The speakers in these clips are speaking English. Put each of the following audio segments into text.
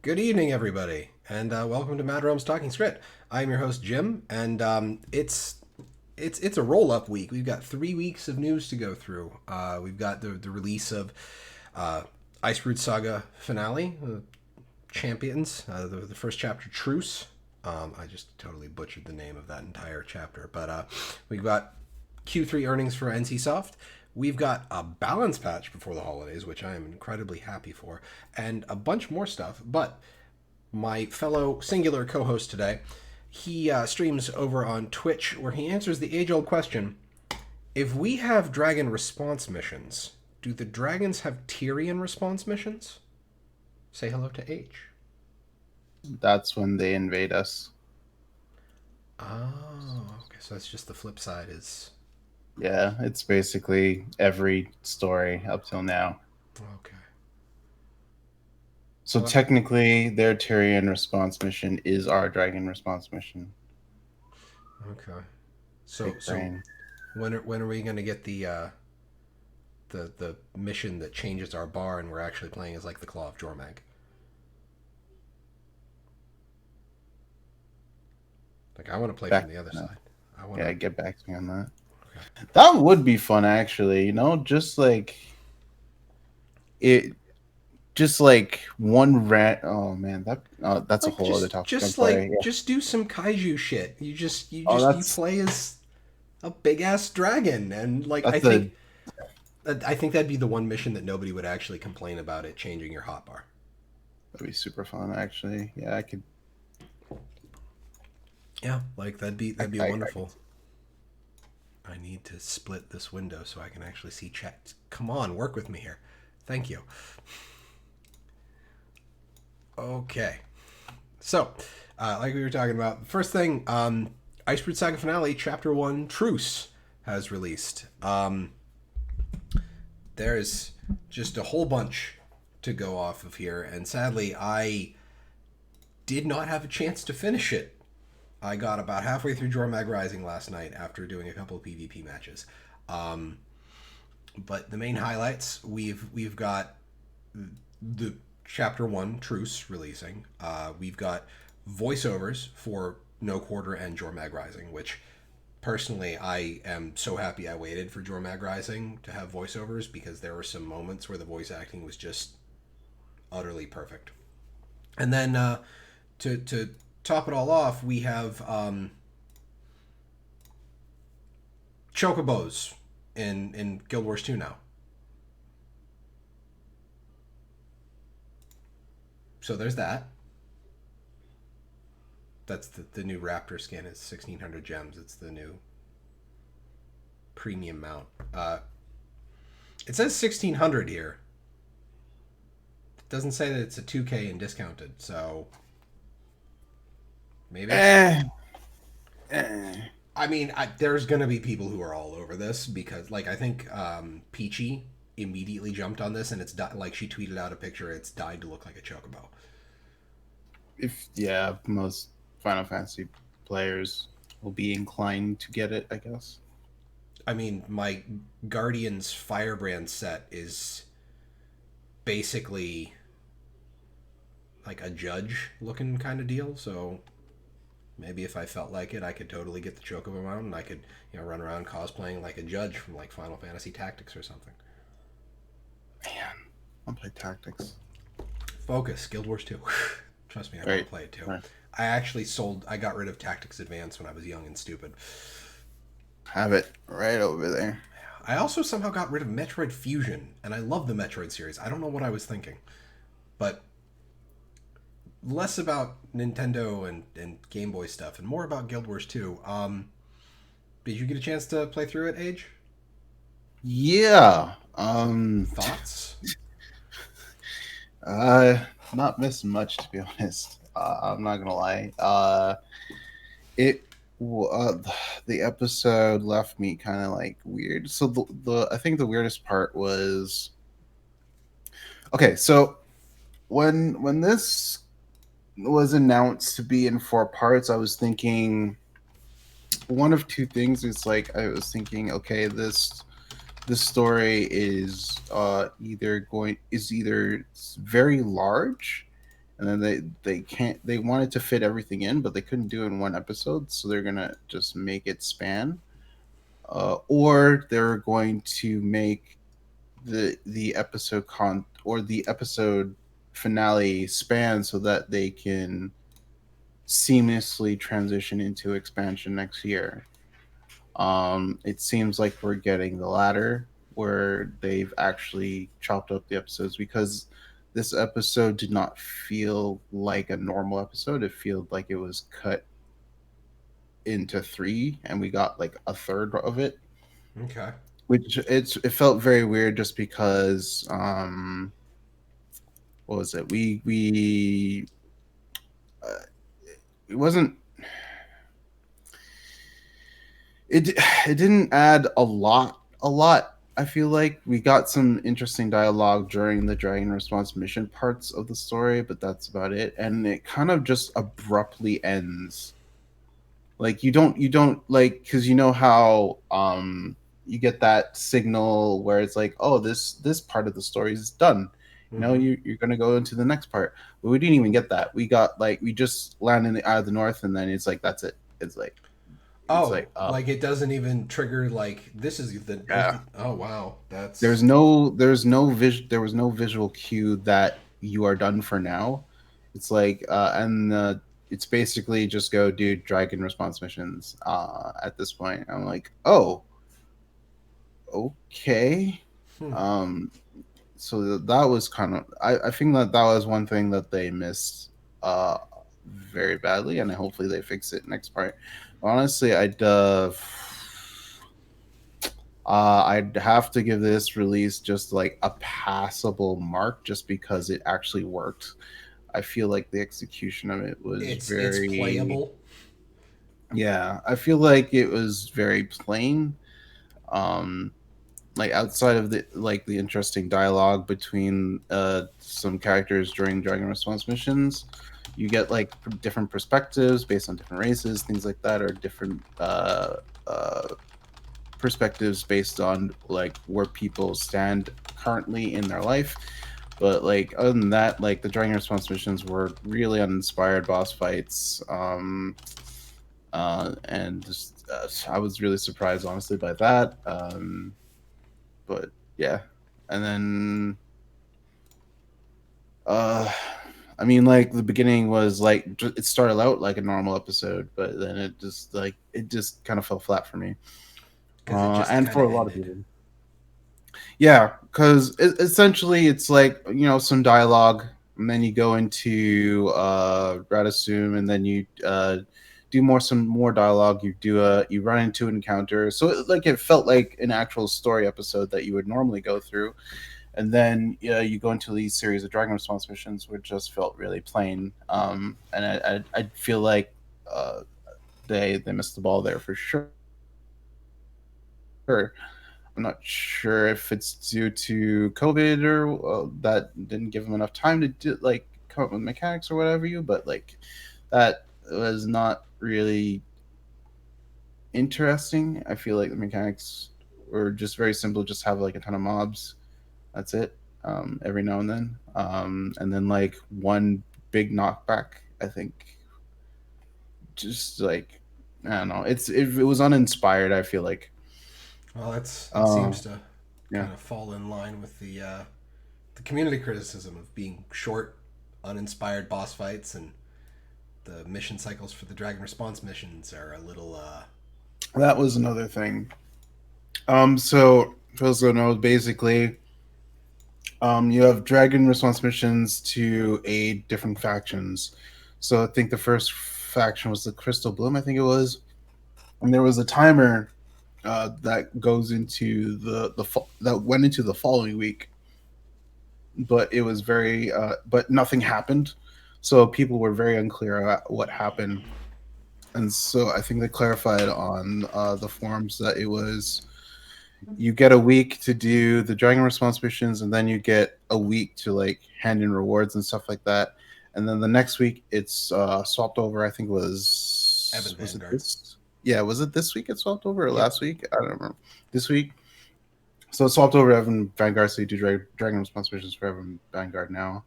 Good evening, everybody, and welcome to Mad Realms Talking Skritt. I'm your host Jim, and it's a roll up week. We've got 3 weeks of news to go through. We've got the release of uh, Icebrood Saga finale, Champions, the first chapter, Truce. I just totally butchered the name of that entire chapter, but we've got Q3 earnings for NCSoft. We've got a balance patch before the holidays, which I am incredibly happy for, and a bunch more stuff. But my fellow singular co host today, he streams over on Twitch where he answers the age old question: if we have dragon response missions, do the dragons have Tyrion response missions? Say hello to H. That's when they invade us. Oh, okay. So that's just the flip side is. Yeah, it's basically every story up till now. Okay. So Well, technically, their Tyrion response mission is our dragon response mission. okay. So Big so brain. when are we gonna get the mission that changes our bar and we're actually playing as like the Claw of Jormag? Like I want to play Back from the other no. side. I want Yeah, to. get back to me on that. Okay. That would be fun, actually. Just like it, just like one rat. Oh man, that's a Like whole other just topic on just play. like Yeah. just do some kaiju shit. Oh, You play as a big ass dragon, and like that's a I think that'd be the one mission that nobody would actually complain about it changing your hotbar. that'd be super fun, actually. Yeah, I could. Yeah, like I, that'd be I could. wonderful. I need to split this window so I can actually see chat. Come on, work with me here. Thank you. Okay. So, like we were talking about, first thing, Icebrood Saga finale, Chapter One, Truce has released. There's just a whole bunch to go off of here, and sadly, I did not have a chance to finish it. I got about halfway through Jormag Rising last night after doing a couple of PvP matches. Um, but the main highlights, we've got the Chapter One Truce releasing. We've got voiceovers for No Quarter and Jormag Rising, which personally I am so happy I waited for Jormag Rising to have voiceovers because there were some moments where the voice acting was just utterly perfect. And then to top it all off, we have chocobos in Guild Wars 2 now. So there's that. That's the new Raptor skin. It's 1,600 gems. It's the new premium mount. It says 1,600 here. It doesn't say that it's a 2K and discounted. So maybe. Eh, eh. I mean, there's gonna be people who are all over this because, like, I think Peachy immediately jumped on this, and like she tweeted out a picture. It's dyed to look like a chocobo. If yeah, most Final Fantasy players will be inclined to get it, I guess. I mean, my Guardian's Firebrand set is basically like a judge looking kind of deal. So maybe if I felt like it, I could totally get the chocobo mount, and I could run around cosplaying like a judge from like Final Fantasy Tactics or something. Man, I'll play Tactics. Focus, Guild Wars 2. Trust me, I want to Right. play it too. Right. I got rid of Tactics Advance when I was young and stupid. Have it right over there. I also somehow got rid of Metroid Fusion, and I love the Metroid series. I don't know what I was thinking. But less about Nintendo and Game Boy stuff, and more about Guild Wars 2. Did you get a chance to play through it, Age? Yeah. Thoughts? Uh, not missing much to be honest. I'm not gonna lie. It uh, the episode left me kind of like weird. So the I think the weirdest part was okay. So when this was announced to be in 4 parts, I was thinking one of two things. It's like I was thinking, okay, this story is either very large and then they can't they wanted to fit everything in, but they couldn't do it in one episode, so they're gonna just make it span, or they're going to make the episode or the episode finale span so that they can seamlessly transition into expansion next year. It seems like we're getting the latter, where they've actually chopped up the episodes, because this episode did not feel like a normal episode. It felt like it was cut into three, and we got like a third of it, Okay. which it felt very weird, just because what was it? We uh, it wasn't it it didn't add a lot. I feel like we got some interesting dialogue during the dragon response mission parts of the story, but that's about it, and it kind of just abruptly ends. Like you don't like, because you know how you get that signal where it's like, oh, this part of the story is done, Mm-hmm. you're gonna go into the next part. But we didn't even get that. We got like, we just land in the out of the north, and then it's like, that's it. It's Oh, like, like it doesn't even trigger like this is yeah. oh wow, that's There was no visual cue that you are done for now. It's like, and it's basically just go do dragon response missions at this point. I'm like, oh, okay. hmm. um so that was kind of, I think that that was one thing that they missed uh very badly, and hopefully they fix it next part. Honestly, I'd have to give this release just like a passable mark, just because it actually worked. I feel like the execution of it was It's very, playable. yeah, I feel like it was very plain. Um, like, outside of the interesting dialogue between some characters during dragon response missions, you get like different perspectives based on different races, things like that, or different perspectives based on like where people stand currently in their life. But like, other than that, like, the dragon response missions were really uninspired boss fights. And just I was really surprised, honestly, by that. But yeah, and then uh I mean, like, the beginning was like, it started out like a normal episode, but then it just kind of fell flat for me, Because it just and kind for of a lot of ended. people. Yeah, because essentially it's like, some dialogue, and then you go into Radisum, and then you do some more dialogue. You run into an encounter, so like, it felt like an actual story episode that you would normally go through, and then you go into these series of dragon response missions, which just felt really plain. And I feel like uh, they missed the ball there for sure. I'm not sure if it's due to COVID, or that didn't give them enough time to come up with mechanics or whatever but like, that was not really interesting. I feel like the mechanics were just very simple. Just have like a ton of mobs. That's it. Every now and then, and then like one big knockback. I think, just like, I don't know. It was uninspired, I feel like. Well, that's it Uh, seems to yeah. kind of fall in line with the community criticism of being short, uninspired boss fights, and the mission cycles for the dragon response missions are a little That was another thing. So for those who don't know, basically, you have dragon response missions to aid different factions. So I think the first faction was the Crystal Bloom, I think it was, and there was a timer that goes into that went into the following week, but it was very but nothing happened, so people were very unclear at what happened. And so I think they clarified on the forums that it was, you get a week to do the dragon response missions, and then you get a week to like hand in rewards and stuff like that, and then the next week it's swapped over. I think it Evan was it Vanguard. this, yeah, was it this week it swapped over, or Yep. last week, I don't remember. This week, so it swapped over Evan Vanguard, so you do dragon response missions for Evan Vanguard now.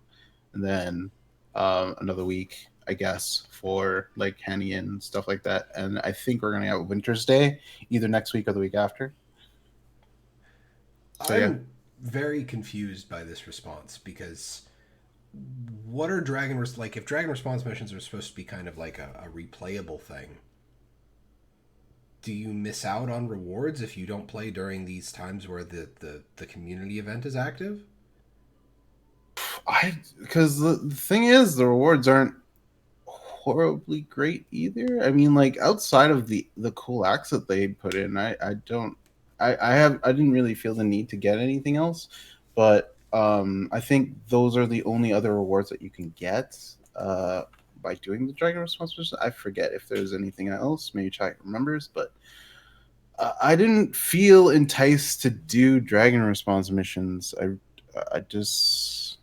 And then another week, I guess, for like Henny and stuff like that. And I think we're gonna have Winter's Day either next week or the week after. So yeah. I'm very confused by this response because what are like? If Dragon response missions are supposed to be kind of like a replayable thing, do you miss out on rewards if you don't play during these times where the community event is active? I because the thing is the rewards aren't horribly great either. I mean, like outside of the cool acts that they put in, I don't I didn't really feel the need to get anything else. But I think those are the only other rewards that you can get by doing the Dragon Response. I forget if there's anything else. Maybe chat remembers, but I didn't feel enticed to do Dragon Response missions. I just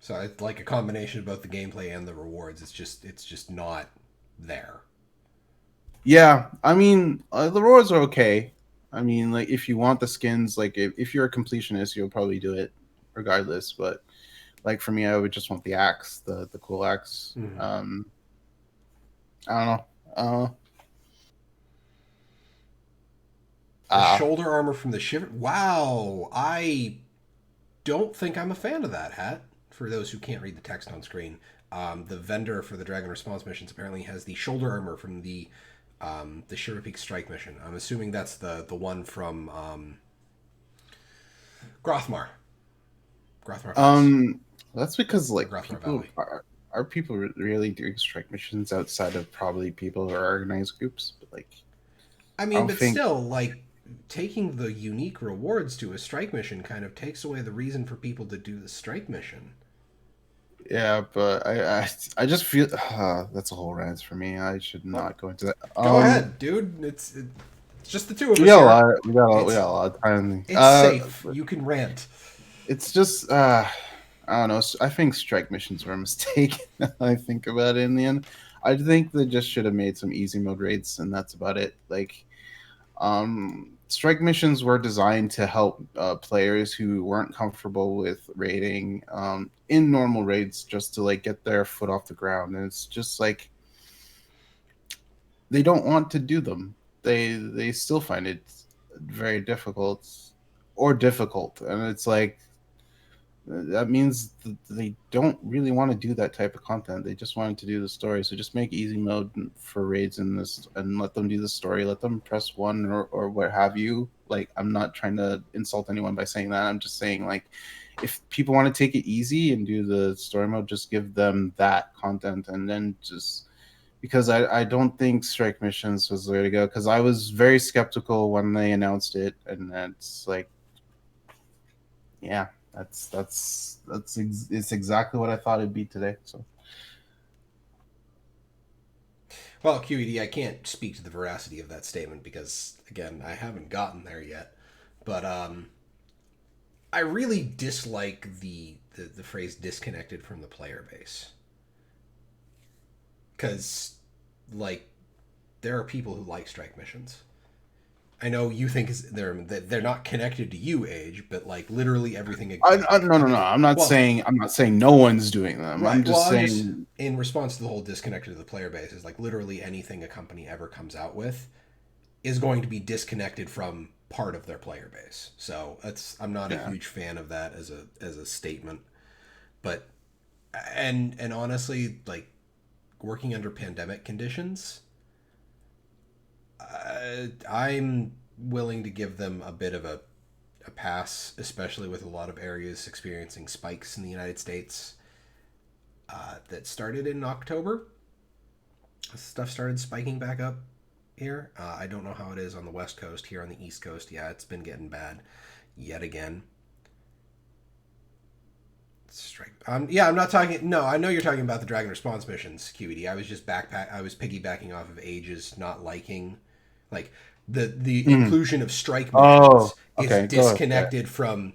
So it's like a combination of both the gameplay and the rewards. It's just not there. yeah, I mean, the rewards are okay. I mean, like if you want the skins, like if you're a completionist, you'll probably do it regardless. But like for me, I would just want the axe, the cool axe. Mm-hmm. I don't know. The Uh, shoulder armor from the shiver. Wow, I don't think I'm a fan of that hat. For those who can't read the text on screen, the vendor for the Dragon Response missions apparently has the shoulder armor from the Shiver Peak Strike mission. I'm assuming that's the one from Grothmar. Grothmar Pass. that's because Or like Grothmar people Valley. are people really doing strike missions outside of probably people who are organized groups, but like I I mean, don't but think. still, like, taking the unique rewards to a strike mission kind of takes away the reason for people to do the strike mission. Yeah, but I just feel that's a whole rant for me. I should Well, not go into that. go ahead, dude. It's just the two of We us got a here. lot. We It's got a lot of time. it's safe. You can rant. It's just I don't know. I think strike missions were a mistake. I think about it in the end. I think they just should have made some easy mode raids, and that's about it. Like, strike missions were designed to help players who weren't comfortable with raiding in normal raids, just to like get their foot off the ground. And it's just like they don't want to do them. They still find it very difficult, and it's like that means they don't really want to do that type of content. They just wanted to do the story. So just make easy mode for raids in this and let them do the story. Let them press one or what have you. Like I'm not trying to insult anyone by saying that. I'm just saying like if people want to take it easy and do the story mode, just give them that content and then just because I don't think strike missions was the way to go because I was very skeptical when they announced it and that's like yeah it's exactly what I thought it'd be today. So Well, QED, I can't speak to the veracity of that statement because, again, I haven't gotten there yet. But I really dislike the phrase disconnected from the player base. Because, like, there are people who like strike missions. I know you think they're not connected to you, Age, but like literally everything. no, Well, I'm not saying no one's doing them. I'm right. Well, just I'm just saying in response to the whole disconnected to the player base is like literally anything a company ever comes out with is going to be disconnected from part of their player base. So I'm not a yeah. huge fan of that as a statement. But and honestly, like working under pandemic conditions, I'm willing to give them a bit of a pass, especially with a lot of areas experiencing spikes in the United States. That started in October. Stuff started spiking back up here. I don't know how it is on the West Coast. Here on the East Coast, yeah, it's been getting bad yet again. Strike. Yeah, I'm not talking. No, I know you're talking about the Dragon Response missions, QED. I was just backpack. I was piggybacking off of Age's not liking, like the Mm. inclusion of strike Oh, missions is okay, go ahead. Yeah. disconnected from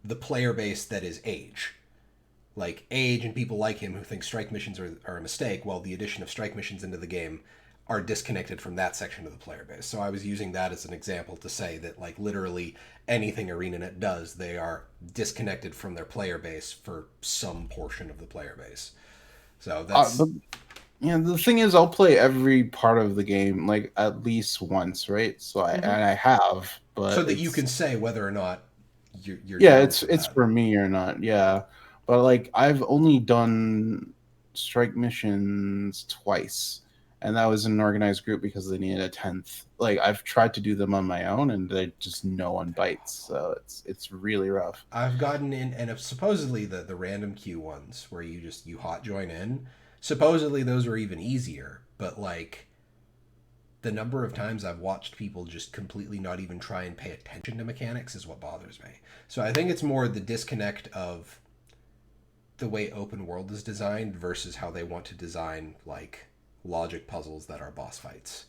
the player base that is Age. Like Age and people like him who think strike missions are a mistake, while the addition of strike missions into the game are disconnected from that section of the player base. So I was using that as an example to say that like literally anything ArenaNet does, they are disconnected from their player base for some portion of the player base. So But that's yeah, the thing is, I'll play every part of the game like at least once, right? So Mhm. I have, So but that you it's can say whether or not you're yeah, down for it's that. for me or not. Yeah, but like I've only done strike missions twice, and that was in an organized group because they needed a 10th. Like I've tried to do them on my own, and they just no one bites. So it's really rough. I've gotten in, and supposedly the random queue ones where you hot join in. Supposedly those are even easier, but like the number of times I've watched people just completely not even try and pay attention to mechanics is what bothers me. So I think it's more the disconnect of the way open world is designed versus how they want to design like logic puzzles that are boss fights.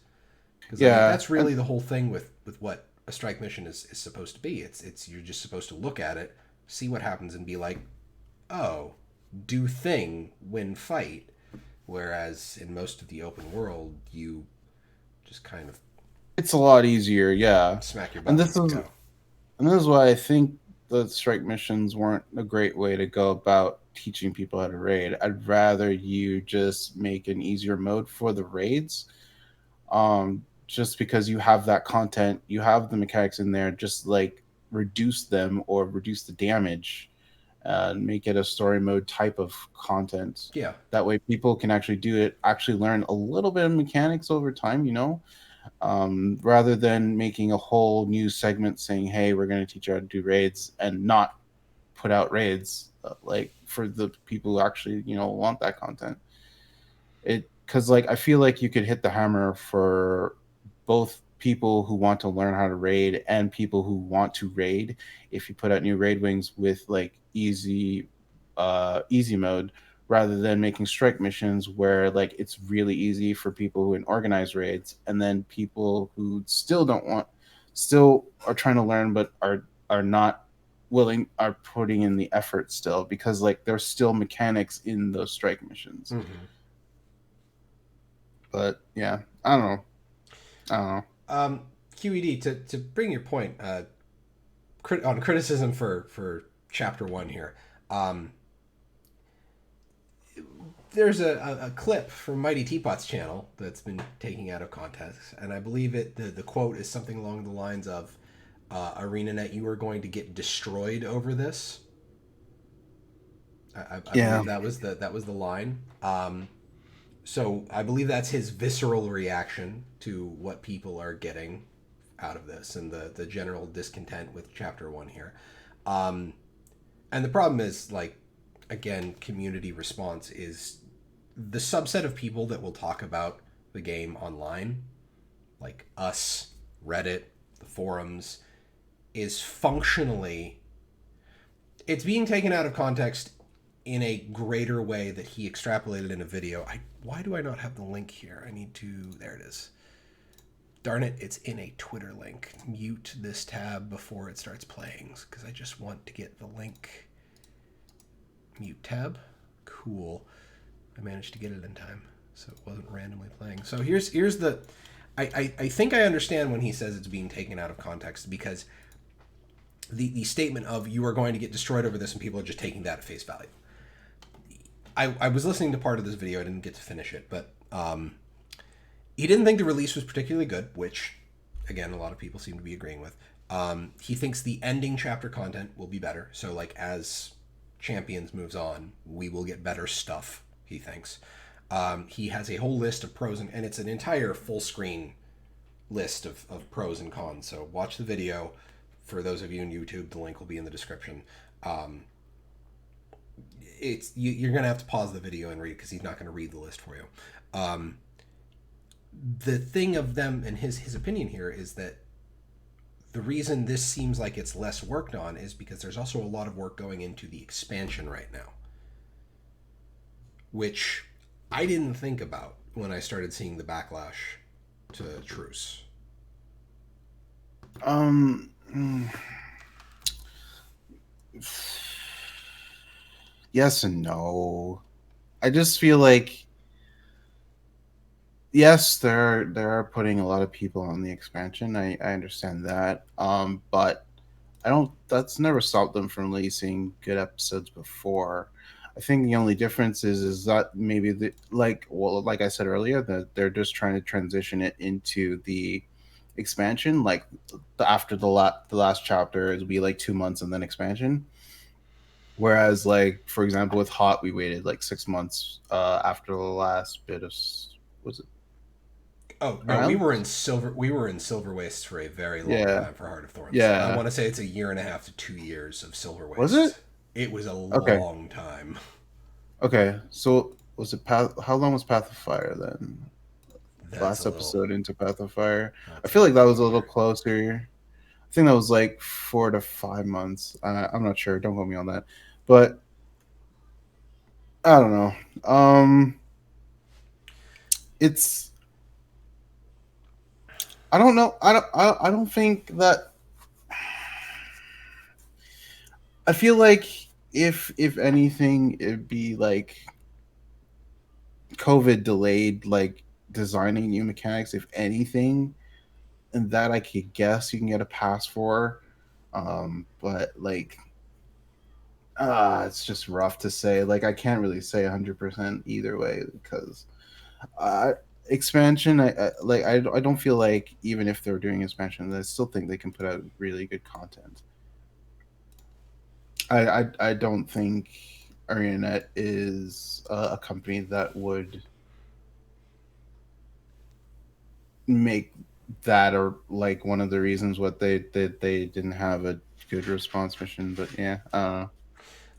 Because I think Yeah, that's and really the whole thing with what a strike mission is supposed to be. It's you're just supposed to look at it, see what happens, and be like, oh, do thing, win fight. Whereas in most of the open world, you just kind of it's a lot easier. Yeah, smack your and buttons and go. this is why I think the strike missions weren't a great way to go about teaching people how to raid. I'd rather you just make an easier mode for the raids. Just because you have that content, you have the mechanics in there, just like reduce them or reduce the damage and make it a story mode type of content. Yeah, That way people can actually do it, actually learn a little bit of mechanics over time, rather than making a whole new segment saying, "Hey, we're going to teach you how to do raids," and not put out raids like for the people who actually want that content. It because like I feel like you could hit the hammer for both people who want to learn how to raid and people who want to raid if you put out new raid wings with like easy mode rather than making strike missions where like it's really easy for people who in organized raids and then people who still are trying to learn but are not willing are putting in the effort still because like there's still mechanics in those strike missions. mm-hmm. But yeah, I don't know. I don't know. QED to bring your point on criticism for chapter one here. Um, there's a clip from Mighty Teapot's channel that's been taken out of context, and I believe the quote is something along the lines of, "ArenaNet, you are going to get destroyed over this." I Yeah. believe that was the line. So I believe that's his visceral reaction to what people are getting out of this and the general discontent with chapter one here. Um, and the problem is like again, community response is the subset of people that will talk about the game online, like us, Reddit, the forums, is functionally it's being taken out of context in a greater way that he extrapolated in a video. Why do I not have the link here? I need to there it is. Darn it, it's in a Twitter link. Mute this tab before it starts playing because I just want to get the link. Mute tab. Cool. I managed to get it in time, so it wasn't randomly playing. So here's the. I think I understand when he says it's being taken out of context because the statement of you are going to get destroyed over this and people are just taking that at face value. I was listening to part of this video. I didn't get to finish it, but he didn't think the release was particularly good, which, again, a lot of people seem to be agreeing with. He thinks the ending chapter content will be better. So, like, as Champions moves on, we will get better stuff, he thinks. He has a whole list of pros, and it's an entire full screen list of pros and cons. So, watch the video. For those of you on YouTube, the link will be in the description. You're going to have to pause the video and read because he's not going to read the list for you. The thing of them and his opinion here is that the reason this seems like it's less worked on is because there's also a lot of work going into the expansion right now, which I didn't think about when I started seeing the backlash to Truce. Um. mm, Yes and no. I just feel like yes, there are putting a lot of people on the expansion. I understand that. But I don't. That's never stopped them from releasing good episodes before. I think the only difference is that maybe like I said earlier, that they're just trying to transition it into the expansion. Like after the last chapter, it'll be like 2 months and then expansion. Whereas, like for example, with Hot, we waited like 6 months after the last bit of was it Oh no, we around? were in silver. We were in Silver Wastes for a very long Yeah, time for Heart of Thorns. I yeah. want to say it's a year and a half to 2 years of Silver Was it? Wastes. It was a Okay. long time. Okay. So was it Path? How long was Path of Fire then? That's a Last little. episode into Path of Fire. I That's a feel like little that was a little longer. closer. I think that was like 4 to 5 months. I'm not sure. Don't quote me on that. But I don't know. It's I don't know. I don't think that. I feel like if anything, it'd be like COVID delayed like designing new mechanics. If anything, and that I could guess you can get a pass for. But like it's just rough to say. Like I can't really say 100% either way because uh, expansion. I don't feel like even if they're doing expansion, I still think they can put out really good content. I don't think ArenaNet is a company that would make that or like one of the reasons what they didn't have a good response mission. But yeah,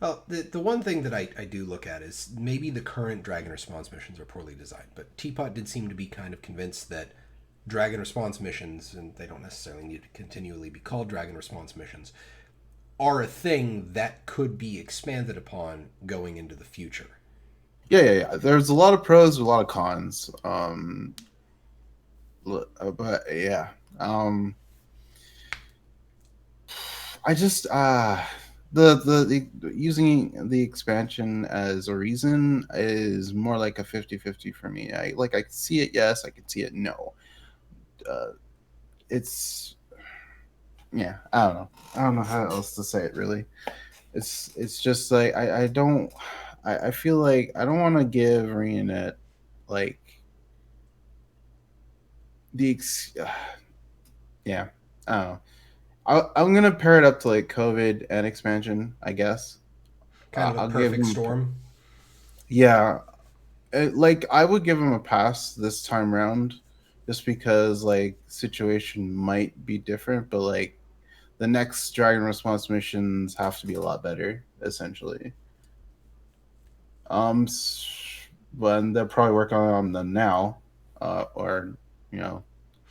Well, the one thing that I do look at is maybe the current Dragon Response missions are poorly designed, but Teapot did seem to be kind of convinced that Dragon Response missions, and they don't necessarily need to continually be called Dragon Response missions, are a thing that could be expanded upon going into the future. yeah. There's a lot of pros, a lot of cons. But yeah, um, I just the using the expansion as a reason is more like a 50-50 for me. I can see it, yes, I can see it, no. Uh, it's yeah, I don't know how else to say it really. It's just like I don't I feel like I don't want to give Reenet like yeah, I don't know. I'm gonna pair it up to like COVID and expansion, I guess. Kind of the I'll give perfect him storm. yeah, like I would give him a pass this time round, just because like situation might be different, but like the next Dragon Response missions have to be a lot better, essentially. Um, when they're probably working on them now, or you know,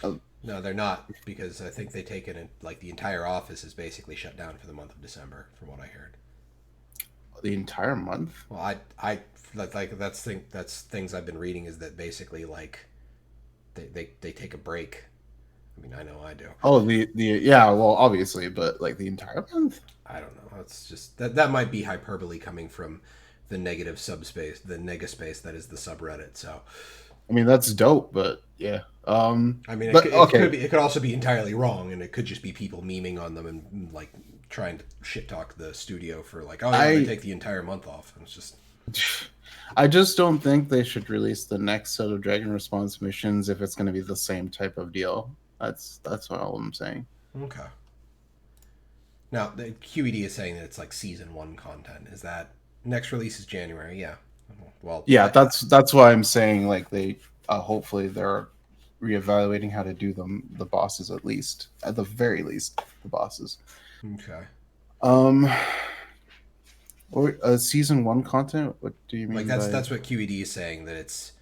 uh, No, they're not because I think they take it in like the entire office is basically shut down for the month of December, from what I heard. the entire month. Well, I like that's things I've been reading is that basically like they take a break. I mean, I know I do. Oh, the yeah, well, obviously, but like the entire month. I don't know. It's just that might be hyperbole coming from the negative subspace, the negaspace that is the subreddit. So, I mean, that's dope, but yeah. I mean, But it okay, could be, it could also be entirely wrong, and it could just be people memeing on them and like trying to shit talk the studio for like, oh yeah, they I take the entire month off. And it's just I just don't think they should release the next set of Dragon Response missions if it's going to be the same type of deal. That's all I'm saying. okay. Now the QED is saying that it's like season one content. Is that next release is January? Yeah. Well, Yeah, that's why I'm saying like they hopefully they're reevaluating how to do them the bosses at the very least the bosses. okay. Um, or season one content. What do you Like mean by? that's what QED is saying that it's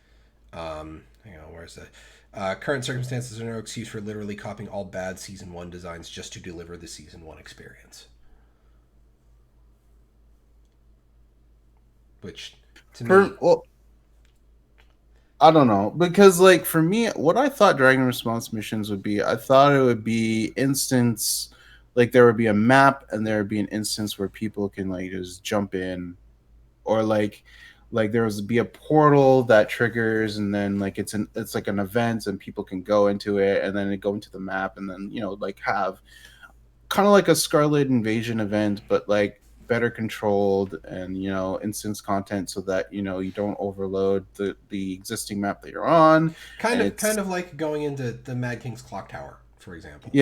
hang on, where's the current circumstances are no excuse for literally copying all bad season one designs just to deliver the season one experience. Which to me, Well, I don't know because like for me, what I thought Dragon Response missions would be, I thought it would be instance like there would be a map and there would be an instance where people can like just jump in, or like there was be a portal that triggers and then like it's like an event and people can go into it and then they go into the map and then like have kind of like a Scarlet Invasion event, but like better controlled and instance content so that you don't overload the existing map that you're on. Kind And of kind it's of like going into the Mad King's Clock Tower, for example.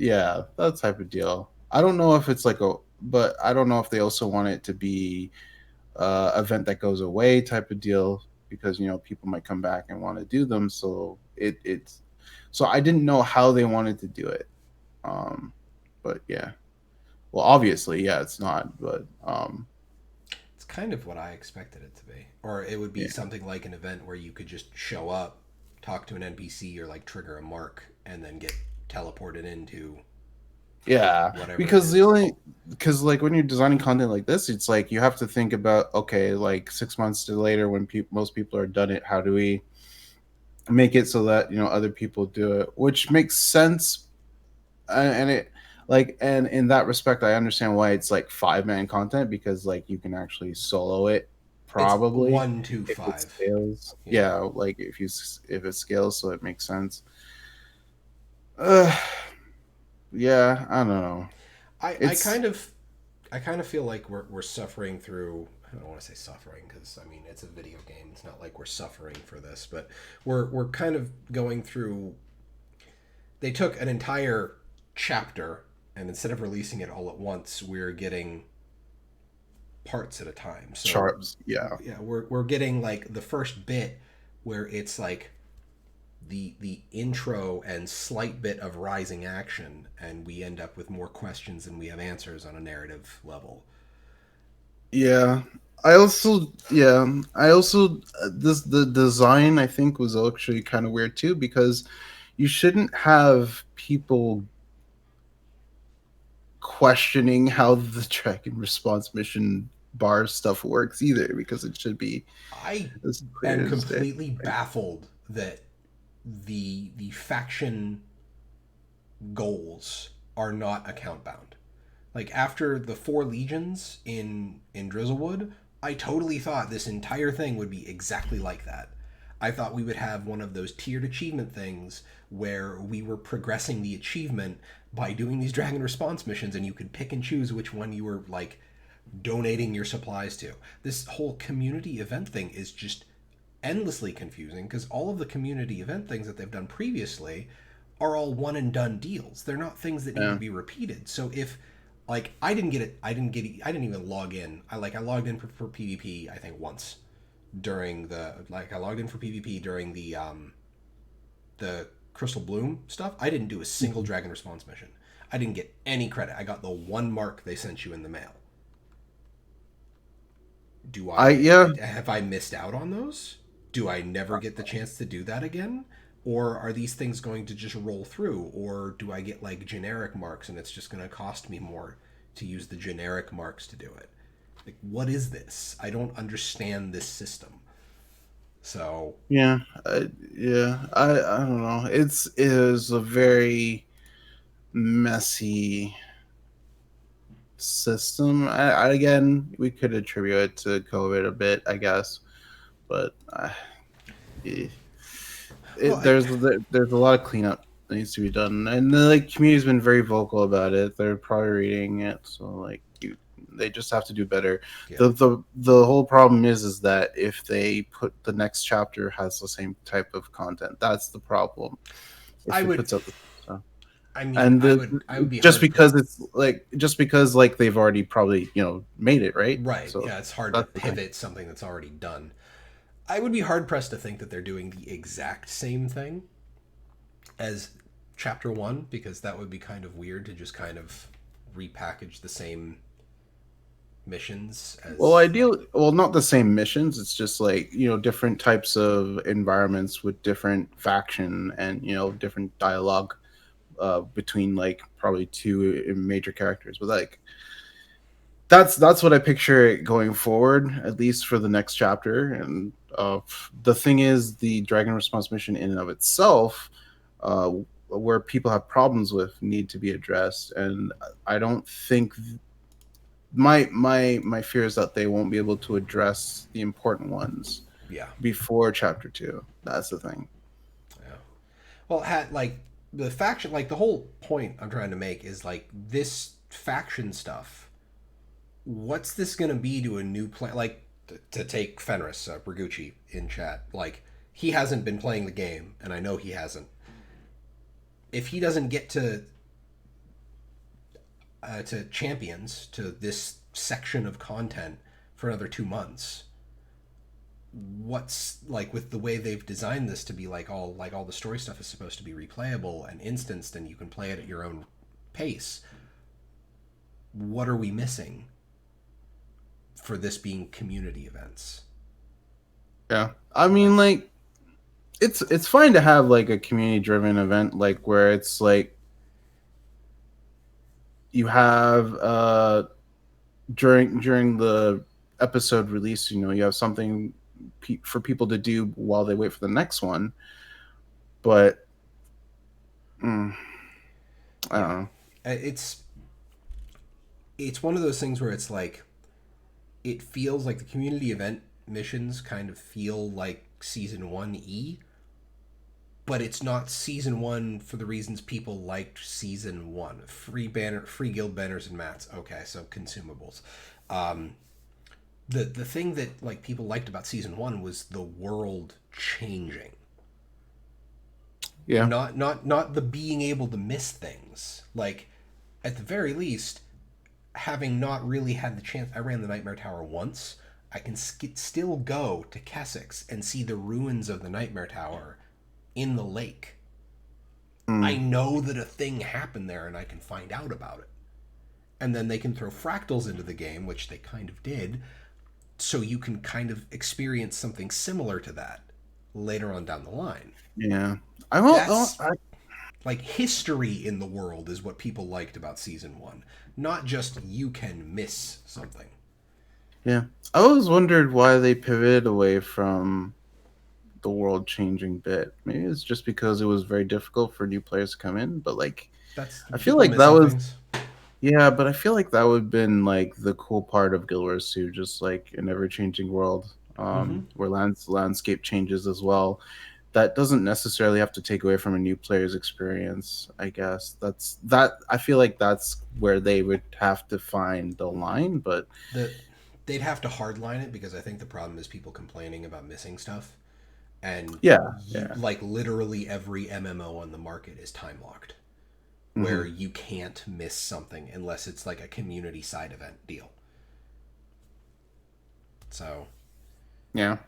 yeah, that type of deal. I don't know if it's like a but I don't know if they also want it to be event that goes away type of deal, because people might come back and want to do them. So it's so I didn't know how they wanted to do it. um but yeah, well, obviously, yeah, it's not, but It's kind of what I expected it to be. Or it would be yeah. something like an event where you could just show up, talk to an NPC, or like trigger a mark, and then get teleported into Yeah, whatever it because is. like when you're designing content like this, it's like you have to think about, okay, like 6 months to later when most people are done it, how do we make it so that other people do it, which makes sense. And it like, and in that respect, I understand why it's like 5-man content, because like you can actually solo it, It's probably, one, two, if it five. scales. Yeah. Yeah, like if it scales, so it makes sense. uh yeah, I don't know. I It's kind of feel like we're suffering through. I don't want to say suffering because I mean it's a video game. It's not like we're suffering for this, but we're kind of going through. They took an entire chapter and instead of releasing it all at once, we're getting parts at a time. So sharps, yeah. yeah, we're getting like the first bit where it's like the intro and slight bit of rising action, and we end up with more questions than we have answers on a narrative level. Yeah. I also this the design, I think, was actually kind of weird too, because you shouldn't have people questioning how the dragon response mission bar stuff works either, because it should be I as am clear as day. completely baffled that the faction goals are not account bound. Like after the four legions in Drizzlewood, I totally thought this entire thing would be exactly like that. I thought we would have one of those tiered achievement things where we were progressing the achievement by doing these dragon response missions, and you could pick and choose which one you were like donating your supplies to. This whole community event thing is just endlessly confusing because all of the community event things that they've done previously are all one and done deals. They're not things that need to Yeah. be repeated. So if like I didn't get it, I didn't even log in. I logged in for PvP I think once during the I logged in for PvP during the Crystal Bloom stuff. I didn't do a single Mhm. dragon response mission. I didn't get any credit. I got the one mark they sent you in the mail. Do I I Yeah. have I missed out on those? Do I never get the chance to do that again? Or are these things going to just roll through? Or do I get like generic marks and it's just going to cost me more to use the generic marks to do it? Like, what is this? I don't understand this system. So, Yeah. I don't know. It is a very messy system. Again, we could attribute it to COVID a bit, I guess, but eh, well, there's a lot of cleanup that needs to be done, and the like community's been very vocal about it. They're probably reading it, so like they just have to do better. yeah. The whole problem is that if they put the next chapter has the same type of content, that's the problem. I If it would, puts out the stuff. I mean, And I would be just hard. because like they've already probably made it right, Right. so Yeah, it's hard to that's the thing. pivot something that's already done. I would be hard pressed to think that they're doing the exact same thing as chapter one because that would be kind of weird to just kind of repackage the same missions Well, as like ideally, well, not the same missions. It's just like different types of environments with different faction and different dialogue between like probably two major characters. But like that's what I picture it going forward, at least for the next chapter. And the thing is, the Dragon Response mission in and of itself, uh, where people have problems with, need to be addressed. And I don't think my fear is that they won't be able to address the important ones yeah, before chapter 2. That's the thing. yeah. Well, had like the faction, like the whole point I'm trying to make is like this faction stuff what's this going to be to a new player? Like, to take Fenris, Bergucci in chat, like, he hasn't been playing the game, and I know he hasn't. If he doesn't get to champions, to this section of content for another 2 months, what's like with the way they've designed this to be like all the story stuff is supposed to be replayable and instanced and you can play it at your own pace. What are we missing for this being community events? Yeah, I mean, like, it's fine to have like a community driven event, like where it's like you have during the episode release, you have something for people to do while they wait for the next one. But I don't Yeah, know. it's one of those things where it's like it feels like the community event missions kind of feel like season 1E, but it's not season 1 for the reasons people liked season 1. Free guild banners and mats. Okay, so consumables. Um, the thing that like people liked about season 1 was the world changing. Yeah. Not the being able to miss things. Like at the very least, having not really had the chance, I ran the Nightmare Tower once. I can still go to Kessex and see the ruins of the Nightmare Tower in the lake. I know that a thing happened there and I can find out about it. And then they can throw fractals into the game, which they kind of did, so you can kind of experience something similar to that later on down the line. Yeah. I won't. That's like history in the world is what people liked about season 1, not just you can miss something. Yeah. I always wondered why they pivoted away from the world changing bit. Maybe it's just because it was very difficult for new players to come in. But like, That's I feel people like that missing was things. yeah. But I feel like that would have been like the cool part of Guild Wars 2, just like an ever changing world, Mm-hmm. where landscape changes as well. That doesn't necessarily have to take away from a new player's experience. I guess I feel like that's where they would have to find the line. But They'd have to hardline it because I think the problem is people complaining about missing stuff, and yeah, you yeah. like literally every MMO on the market is time locked, where Hmm. you can't miss something unless it's like a community side event deal. So Yeah.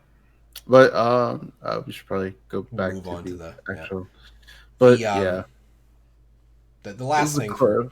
But we should probably go we'll back move to on to the the yeah actual. the But yeah, the what last was the thing for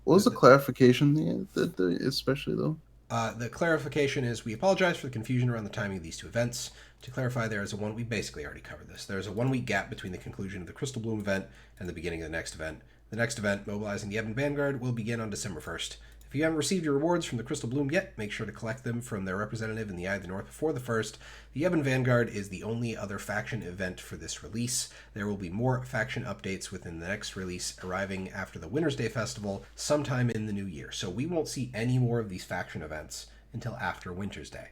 what was the the clarification? Especially though. The clarification is we apologize for the confusion around the timing of these two events. To clarify, there is a one. We basically already covered this. There is a 1 week gap between the conclusion of the Crystal Bloom event and the beginning of the next event. The next event, mobilizing the Ebon Vanguard, will begin on December 1st. If you haven't received your rewards from the Crystal Bloom yet, make sure to collect them from their representative in the Eye of the North before the 1st. The Ebon Vanguard is the only other faction event for this release. There will be more faction updates within the next release, arriving after the Winter's Day Festival sometime in the new year. So we won't see any more of these faction events until after Winter's Day.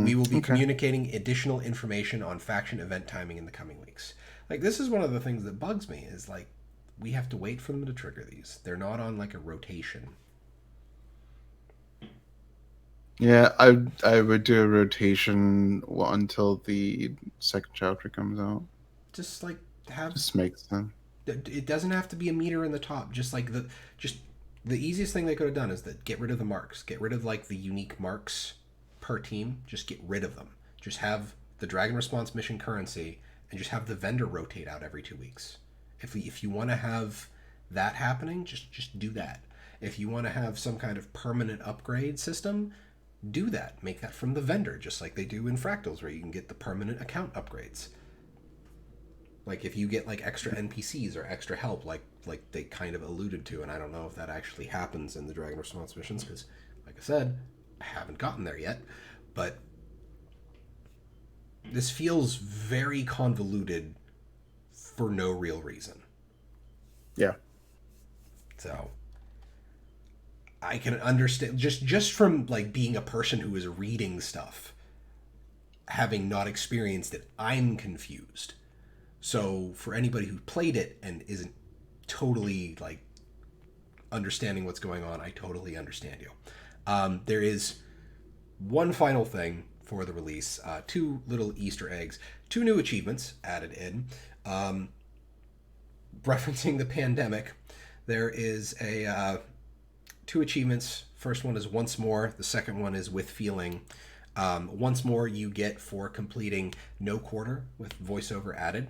We will be Okay. communicating additional information on faction event timing in the coming weeks. Like this is one of the things that bugs me is like we have to wait for them to trigger these. They're not on like a rotation. Yeah, I would do a rotation until the second chapter comes out. Just like have Just makes sense. it doesn't have to be a meter in the top. Just the easiest thing they could have done is that get rid of the marks. Get rid of like the unique marks per team. Just get rid of them. Just have the Dragon Response mission currency and just have the vendor rotate out every 2 weeks. If you want to have that happening, just do that. If you want to have some kind of permanent upgrade system, do that. Make that from the vendor, just like they do in Fractals, where you can get the permanent account upgrades. Like if you get like extra NPCs or extra help, like they kind of alluded to, and I don't know if that actually happens in the Dragon Response missions because, like I said, I haven't gotten there yet. But this feels very convoluted for no real reason. Yeah. So I can understand just from like being a person who is reading stuff, having not experienced it, I'm confused. So for anybody who played it and isn't totally like understanding what's going on, I totally understand you. There is one final thing for the release, two little Easter eggs, two new achievements added in. Um, Referencing the pandemic, there is a two achievements. First one is once more. The second one is with feeling. Once more, you get for completing no quarter with voiceover added.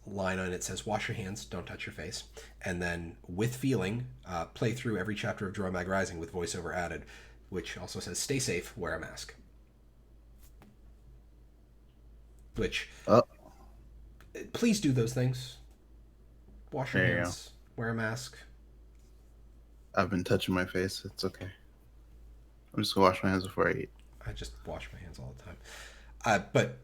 Line on it says "Wash your hands, don't touch your face," and then with feeling, play through every chapter of Draw Mag Rising with voiceover added, which also says "Stay safe, wear a mask." Which, Oh, please do those things. Wash your there you go. hands, wear a mask. I've been touching my face. It's okay. I'm just gonna wash my hands before I eat. I just wash my hands all the time. But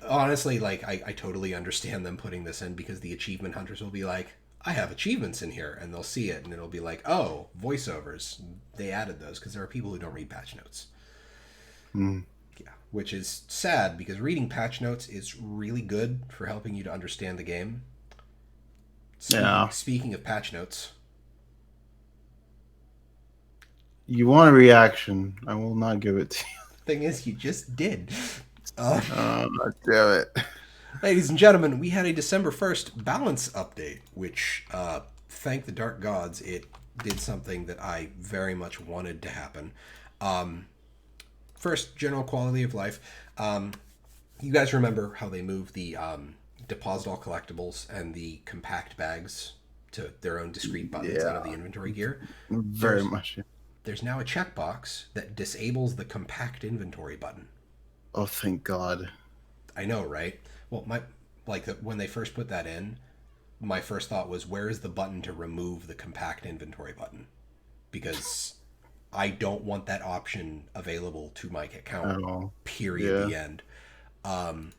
honestly, like I totally understand them putting this in because the achievement hunters will be like, I have achievements in here, and they'll see it, and it'll be like, oh, voiceovers. They added those because there are people who don't read patch notes. Mm. Yeah, which is sad because reading patch notes is really good for helping you to understand the game. Yeah. Speaking of patch notes, You want a reaction? I will not give it to you. thing is, you just did. Damn it. Ladies and gentlemen, we had a December 1st balance update, which, thank the dark gods, it did something that I very much wanted to happen. First, general quality of life. You guys remember how they moved the deposit all collectibles and the compact bags to their own discrete buttons out of the inventory gear? Very much. There's now a checkbox that disables the compact inventory button. Oh, thank God. I know, right? Well, when they first put that in, my first thought was, where is the button to remove the compact inventory button? Because I don't want that option available to my account. Oh, Period. yeah. The end.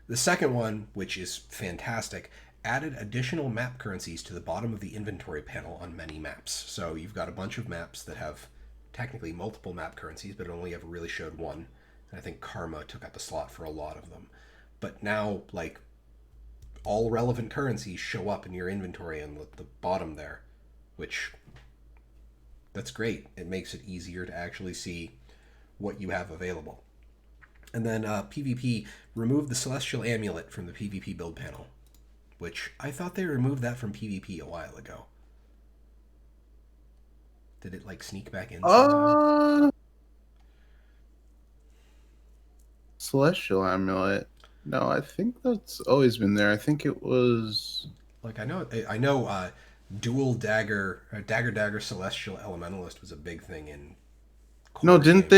The second one, which is fantastic, added additional map currencies to the bottom of the inventory panel on many maps. So you've got a bunch of maps that have technically multiple map currencies, but only ever really showed one. And I think Karma took up a slot for a lot of them. But now, like, all relevant currencies show up in your inventory on the bottom there, which, that's great. It makes it easier to actually see what you have available. And then PvP removed the Celestial Amulet from the PvP build panel, which I thought they removed that from PvP a while ago. Did it, like, sneak back in sometime? Celestial Amulet. No, I think that's always been there. I think it was... Like, I know dual dagger, dagger Celestial Elementalist was a big thing in No, core didn't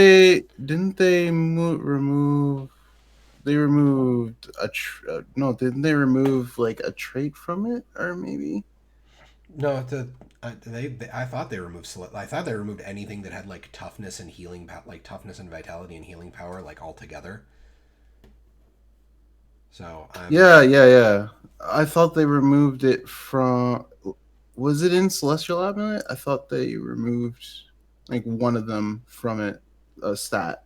they remove... They removed no, didn't they remove like a trait from it, or maybe? No, I thought they removed I thought they removed anything that had like toughness and healing, like toughness and vitality and healing power, like all together. So Yeah. I thought they removed it from. Was it in Celestial Amulet? I thought they removed like one of them from it, a stat.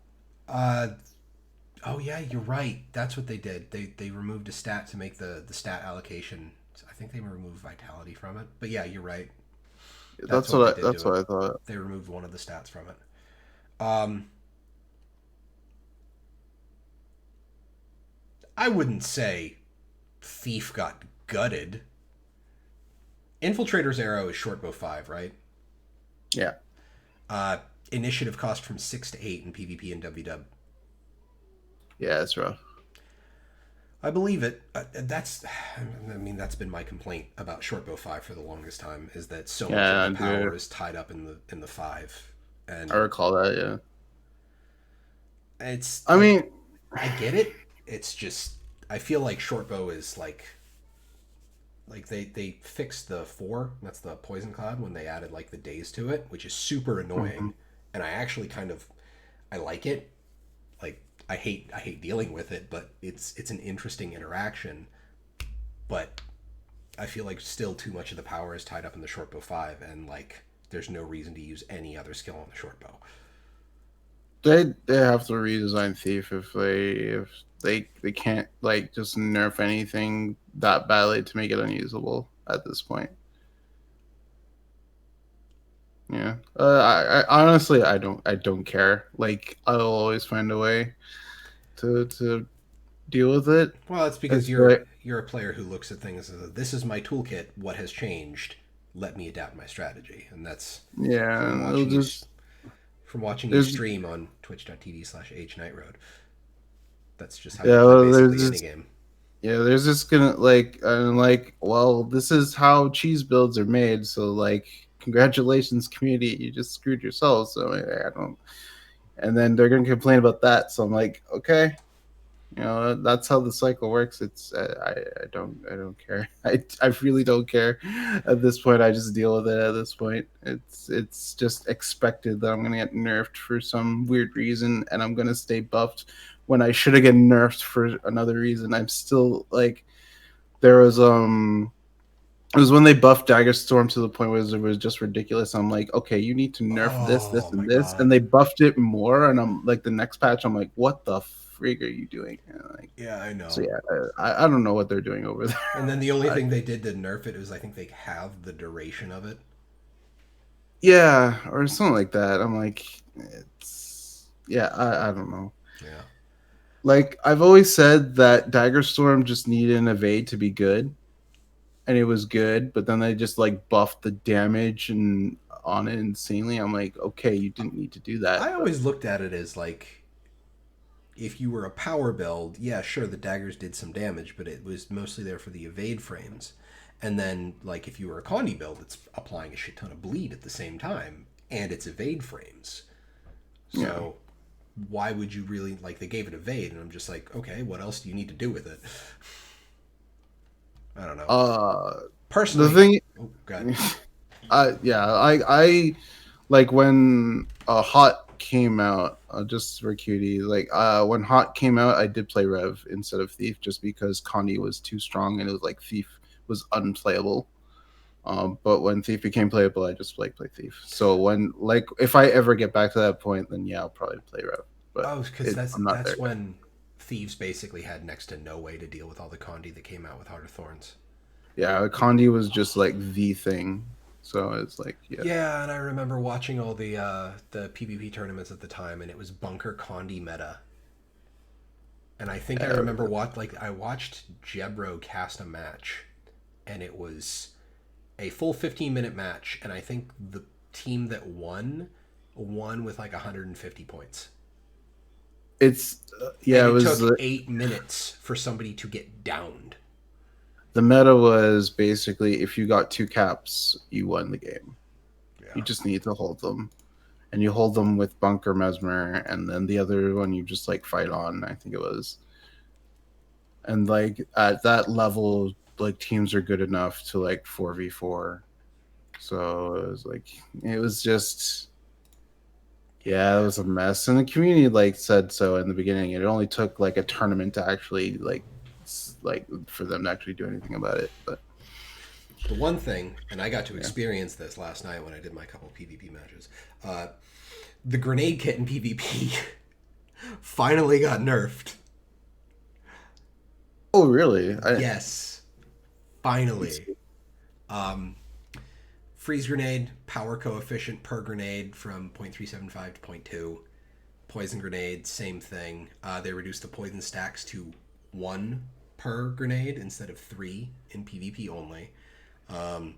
Oh yeah, you're right. That's what they did. They removed a stat to make the stat allocation. I think they removed vitality from it. But yeah, you're right. That's what I thought. They removed one of the stats from it. I wouldn't say Thief got gutted. Infiltrator's Arrow is shortbow 5, right? Yeah. Initiative cost from 6 to 8 in PvP and WW. Yeah, it's rough. I believe it. That's been my complaint about shortbow 5 for the longest time, is that so much of the power is tied up in the 5. And I recall that, yeah. I get it. It's just, I feel like shortbow is like they fixed the 4, that's the poison cloud, when they added like the days to it, which is super annoying. And I actually I like it. Like, I hate dealing with it, but it's an interesting interaction. But I feel like still too much of the power is tied up in the shortbow 5, and like there's no reason to use any other skill on the shortbow. They have to redesign Thief if they can't like just nerf anything that badly to make it unusable at this point. Yeah. I honestly, I don't care. Like, I'll always find a way to deal with it. Well, it's because It's you're like, you're a player who looks at things as this is my toolkit. What has changed? Let me adapt my strategy, and that's from yeah, it'll watching you just from watching you there's stream on twitch.tv/hnightroad. That's just how you yeah, play well, basically there's any just game. yeah, there's just gonna like I'm like, well, this is how cheese builds are made. So like, congratulations, community, you just screwed yourselves. So I don't. And then they're gonna complain about that. So I'm like, okay, that's how the cycle works. It's I don't care. I really don't care at this point. I just deal with it at this point. It's just expected that I'm gonna get nerfed for some weird reason, and I'm gonna stay buffed when I should have gotten nerfed for another reason. I'm still like, there was it was when they buffed Daggerstorm to the point where it was just ridiculous. I'm like, okay, you need to nerf this, Oh this, my and this, and god. they buffed it more. And I'm like, the next patch, I'm like, what the frig are you doing? And like, Yeah, I so know. yeah, I don't know what they're doing over there. And then the only I, thing they did to nerf it was I think they have the duration of it. yeah, or something like that. I'm like, it's yeah, I don't know. Yeah. Like, I've always said that Daggerstorm just needed an evade to be good, and it was good, but then they just like buffed the damage and on it insanely. I'm like, okay, you didn't need to do that, I but always looked at it as like if you were a power build, yeah, sure, the daggers did some damage, but it was mostly there for the evade frames. And then, like, if you were a Condi build, it's applying a shit ton of bleed at the same time, and it's evade frames. yeah. So, why would you really, like, they gave it evade, and I'm just like, okay, what else do you need to do with it? I don't know. Uh, the Personally, thing, oh, God. I like when Hot came out. Just for cutie, like when Hot came out, I did play Rev instead of Thief just because Condi was too strong and it was like Thief was unplayable. But when Thief became playable, I just like play Thief. So when like if I ever get back to that point, then yeah, I'll probably play Rev. But Oh, because that's I'm not there that's yet. when Thieves basically had next to no way to deal with all the Condi that came out with Heart of Thorns. Yeah, Condi was just like the thing. So it's like, yeah. Yeah, and I remember watching all the PvP tournaments at the time, and it was Bunker Condi meta. And I think I Yeah, remember I watched Jebro cast a match, and it was a full 15-minute match, and I think the team that won with like 150 points, it's and yeah, it it was took 8 minutes for somebody to get downed. the meta was basically if you got two caps, you won the game. You Yeah. just need to hold them. And you hold them with Bunker Mesmer, and then the other one you just like fight on, I think it was. And like at that level, like teams are good enough to like 4v4. So it was like, it was just, yeah, it Yeah. was a mess. And the community like said so in the beginning. It only took like a tournament to actually like for them to actually do anything about it. But The one thing, and I got to yeah. experience this last night when I did my couple PvP matches, uh, the grenade kit in PvP finally got nerfed. Oh really? Yes, finally. Um, freeze grenade, power coefficient per grenade from 0.375 to zero point 0.2. Poison grenade, same thing. They reduced the poison stacks to 1 per grenade instead of 3 in PvP only. Um,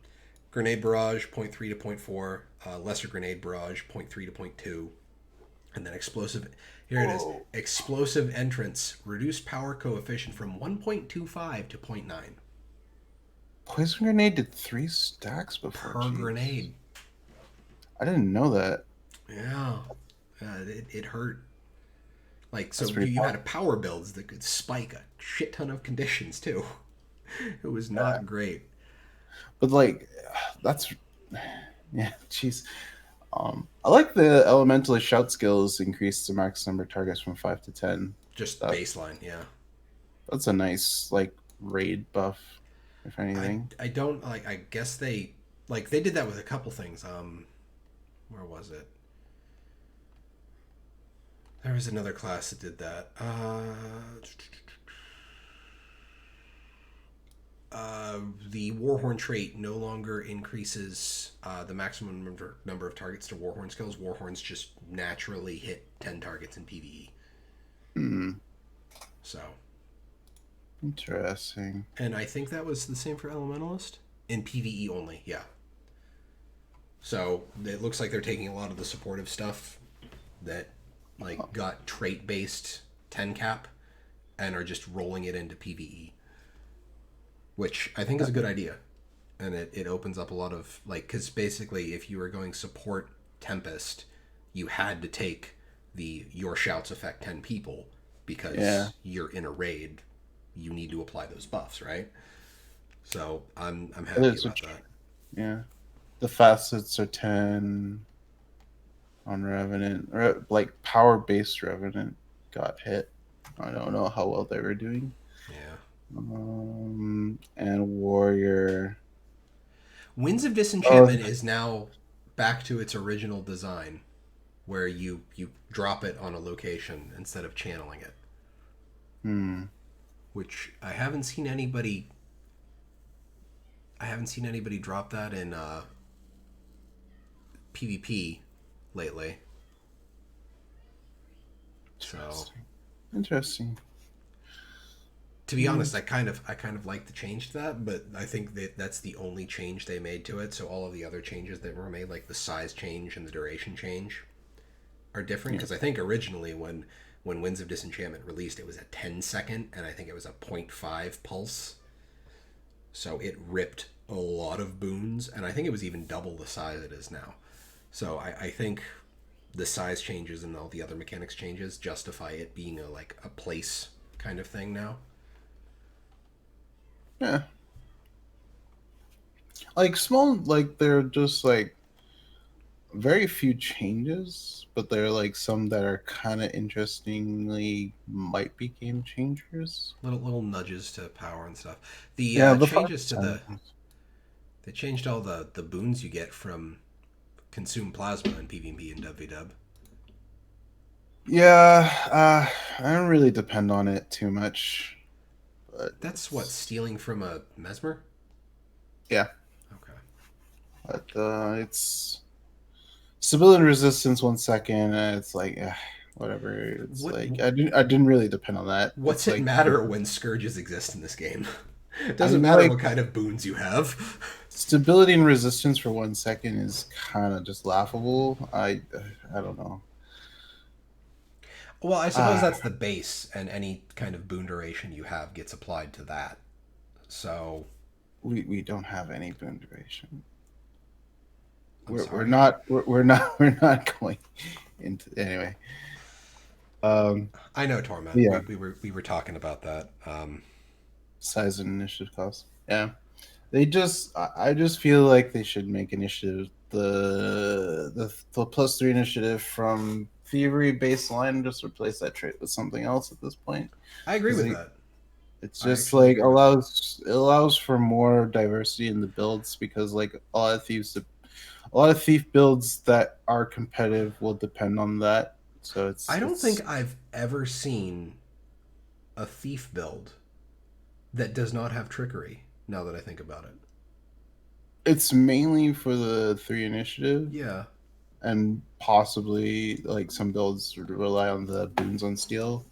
grenade barrage, zero point 0.3 to zero point 0.4. Lesser grenade barrage, zero point 0.3 to zero point 0.2. And then explosive, here it is. Whoa. Explosive entrance, reduced power coefficient from 1.25 to zero point 0.9 Poison grenade did 3 stacks before. per Jeez, grenade. I didn't know that. Yeah. It hurt. Like, That's so pretty you powerful. had power builds that could spike a shit ton of conditions, too. It was Yeah. not great. But like, that's yeah. Jeez. I like the elemental shout skills increased the max number of targets from 5 to 10. Just That baseline, yeah. that's a nice like raid buff, if I, anything. I don't, like, I guess they did that with a couple things. Where was it? There was another class that did that. the Warhorn trait no longer increases the maximum number of targets to Warhorn skills. Warhorns just naturally hit 10 targets in PvE. Hmm. So, Interesting. and I think that was the same for Elementalist in PvE only. Yeah. So it looks like they're taking a lot of the supportive stuff that like got trait based 10 cap and are just rolling it into PvE, which I think is a good idea. And it opens up a lot of like, because basically if you were going support Tempest, you had to take the your shouts affect 10 people because Yeah. you're in a raid, you need to apply those buffs, right? So I'm It happy is about that. yeah. The facets are 10 on Revenant, or like power based Revenant got hit. I don't know how well they were doing. Yeah. And Warrior. Winds of Oh, Disenchantment is now back to its original design, where you drop it on a location instead of channeling it, hmm. which I haven't seen anybody drop that in PvP lately. So Interesting. Interesting. to be honest, I kind of like the change to that, but I think that that's the only change they made to it. So all of the other changes that were made, like the size change and the duration change, are different. Yeah. Because I think originally when Winds of Disenchantment released, it was a 10 second, and I think it was a .5 pulse. So it ripped a lot of boons, and I think it was even double the size it is now. So I think the size changes and all the other mechanics changes justify it being a place kind of thing now. Yeah. Like small, like they're just like very few changes, but there are like some that are kind of interestingly might be game changers. Little nudges to power and stuff. The Yeah, the changes first to time. they changed all the boons you get from consume plasma in PvP and WW. Yeah, I don't really depend on it too much, but That's what, stealing from a mesmer. yeah, Okay. but it's stability and resistance 1 second. It's like whatever. It's What like I didn't really depend on that. what's It's it like matter when scourges exist in this game? It I doesn't mean matter like what kind of boons you have. stability and resistance for 1 second is kind of just laughable. I don't know. Well, I suppose Ah, that's the base, and any kind of boon duration you have gets applied to that. So we don't have any boon duration. I'm We're sorry. not we're not going into anyway. Um, I know, Torment. We, yeah, we were talking about that. size and initiative cost. Yeah, I just feel like they should make initiative the +3 initiative from thievery baseline and just replace that trait with something else at this point I agree because with that. it's I just actually like agree with that. allows for more diversity in the builds because like a lot of thief builds that are competitive will depend on that. So I don't it's think I've ever seen a thief build that does not have trickery. Now that I think about it. it's mainly for the 3 initiative Yeah. and possibly like some builds rely on the boons on steel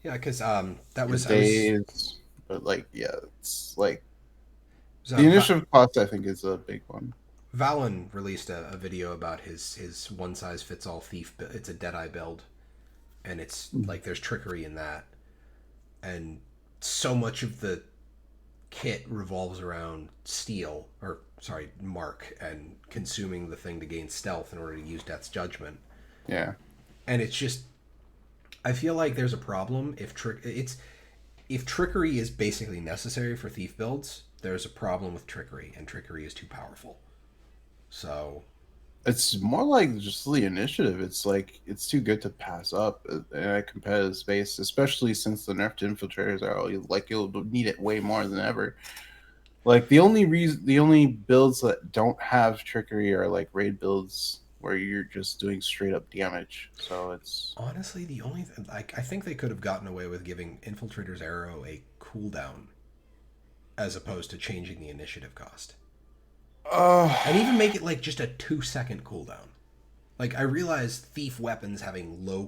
Yeah, because that or was I was, days, but like yeah, it's like was the initiative cost I think is a big one. Vallun released a video about his one size fits all thief. It's a Deadeye build, and it's like there's trickery in that, and so much of the kit revolves around steel, or sorry, mark, and consuming the thing to gain stealth in order to use Death's Judgment. Yeah, And it's just, I feel like there's a problem if trickery is basically necessary for thief builds. There's a problem with trickery, and trickery is too powerful. So it's more like just the initiative. It's like it's too good to pass up in a competitive space, especially since the nerfed infiltrators are like you'll need it way more than ever. Like the only builds that don't have trickery are like raid builds where you're just doing straight up damage. So it's honestly, the only I think they could have gotten away with giving Infiltrator's Arrow a cooldown as opposed to changing the initiative cost. Uh, And even make it like just a 2-second cooldown. Like I realize thief weapons having low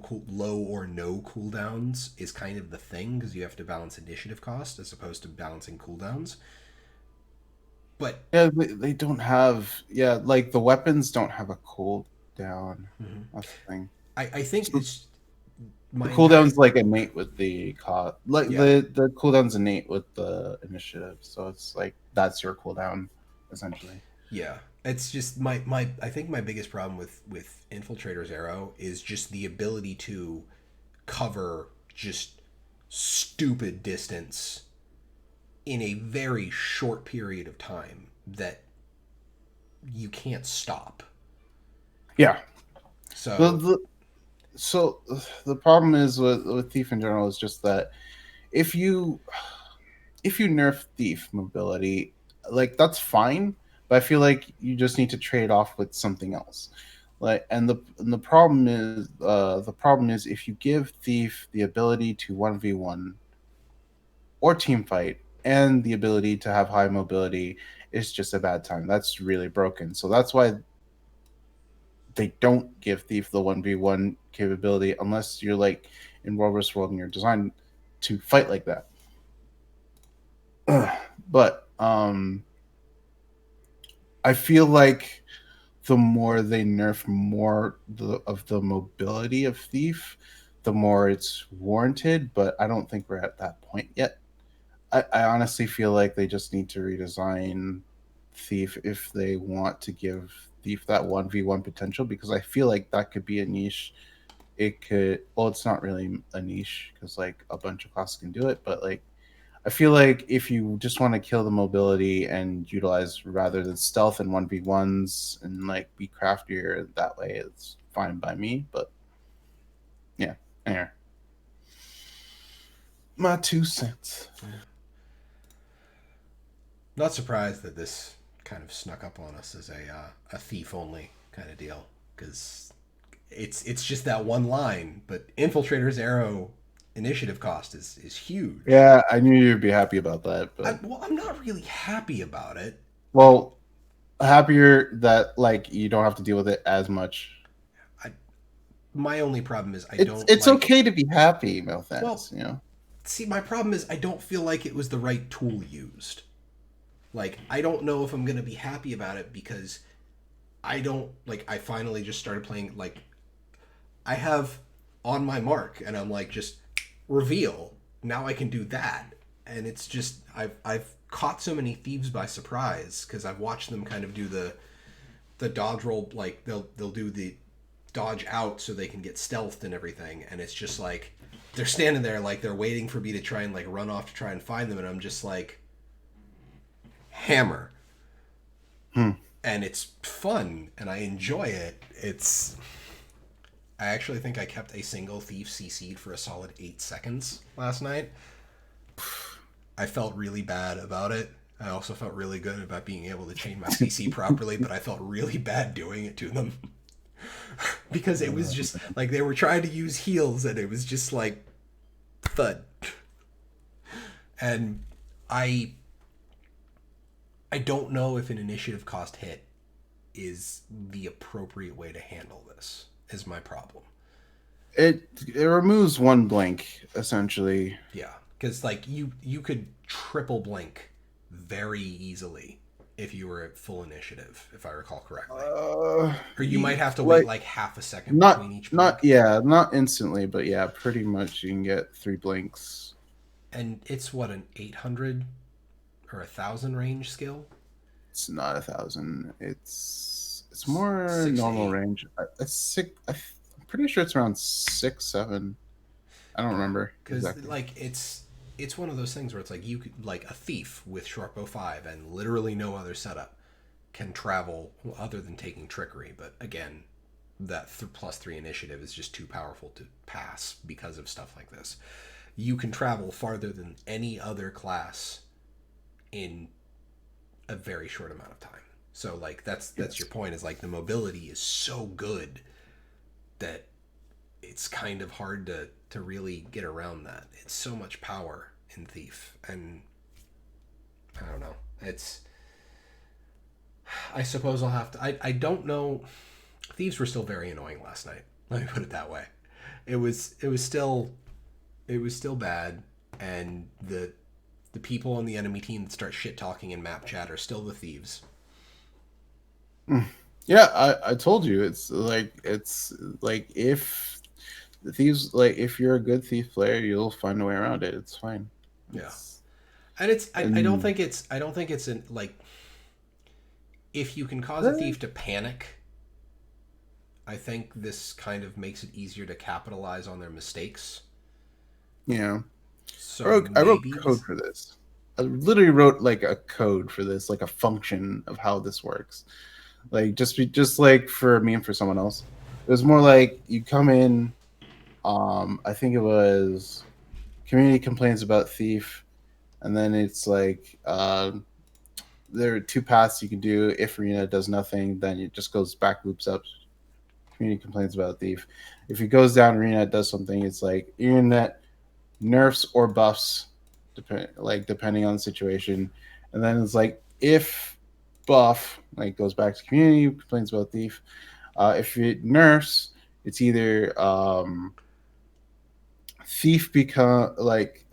or no cooldowns is kind of the thing because you have to balance initiative cost as opposed to balancing cooldowns. But yeah, they don't have. Yeah, like the weapons don't have a cooldown. That's the thing. I think So it's the my entire cooldown's like innate with the cost. Like yeah. the cooldown's innate with the initiative. So it's like that's your cooldown, essentially. Yeah, it's just my. I think my biggest problem with Infiltrator's Arrow is just the ability to cover just stupid distance in a very short period of time that you can't stop. Yeah. The, So the so the problem is with thief in general is just that if you nerf thief mobility, like that's fine, but I feel like you just need to trade off with something else. Like, and the problem is if you give thief the ability to 1v1 or team fight and the ability to have high mobility, it's just a bad time. That's really broken. So that's why they don't give thief the 1v1 capability unless you're like in World vs. World and you're designed to fight like that. But I feel like the more they nerf more of the mobility of thief, the more it's warranted. But I don't think we're at that point yet. I honestly feel like they just need to redesign thief if they want to give thief that 1v1 potential, because I feel like that could be a niche. It could, well, it's not really a niche because like a bunch of classes can do it, but like I feel like if you just want to kill the mobility and utilize rather than stealth and 1v1s and like be craftier that way, it's fine by me. But yeah, anyway, my 2 cents. not surprised that this kind of snuck up on us as a thief only kind of deal because it's just that one line. But Infiltrator's Arrow initiative cost is huge. Yeah, I knew you'd be happy about that, but Well, I'm not really happy about it. well, happier that like you don't have to deal with it as much. I my only problem is I It's don't it's like. okay to be happy, no Well, offense, you know. see, my problem is I don't feel like it was the right tool used. Like I don't know if I'm gonna be happy about it because I don't like. I finally just started playing like I have on my mark, and I'm like just reveal. Now I can do that, and it's just I've caught so many thieves by surprise because I've watched them kind of do the dodge roll. Like they'll do the dodge out so they can get stealthed and everything, and it's just like they're standing there like they're waiting for me to try and like run off to try and find them, and I'm just like hammer. And it's fun and I enjoy it. I actually think I kept a single thief CC'd for a solid 8 seconds last night. I felt really bad about it. I also felt really good about being able to chain my CC properly, but I felt really bad doing it to them. Because it was just like they were trying to use heals and it was just like thud. And I don't know if an initiative cost hit is the appropriate way to handle this. Is my problem. It removes one blink essentially. Yeah, because like you could triple blink very easily if you were at full initiative, if I recall correctly. Or you might have to wait like half a second between each blink. Not instantly, but yeah, pretty much you can get 3 blinks. And it's what, an 800 or 1,000 range skill? It's not 1,000. It's more normal range. I'm pretty sure it's around 6, 7. I don't remember Because exactly. like it's one of those things where it's like you could like a thief with Shortbow 5 and literally no other setup can travel other than taking trickery. But again, that +3 initiative is just too powerful to pass because of stuff like this. You can travel farther than any other class in a very short amount of time. So like that's your point, is like the mobility is so good that it's kind of hard to really get around that. It's so much power in Thief, and I don't know. I suppose I'll have to. I don't know. Thieves were still very annoying last night. Let me put it that way. It was still bad, and the people on the enemy team that start shit talking in map chat are still the thieves. Yeah, I told you it's like if the thieves like if you're a good thief player, you'll find a way around it. It's fine. Yeah, It's and I don't and think it's in like if you can cause a uh, thief to panic. I think this kind of makes it easier to capitalize on their mistakes. yeah. So I wrote maybe code for this. I literally wrote like a code for this, like a function of how this works. Like just like for me and for someone else. It was more like you come in. I think it was community complains about thief, and then it's like there are two paths you can do. If arena does nothing, then it just goes back loops up. Community complains about thief. If it goes down arena, it does something. It's like internet nerfs or buffs, depending on the situation. And then it's like if buff like goes back to community complains about thief. If it nerfs, it's either thief become like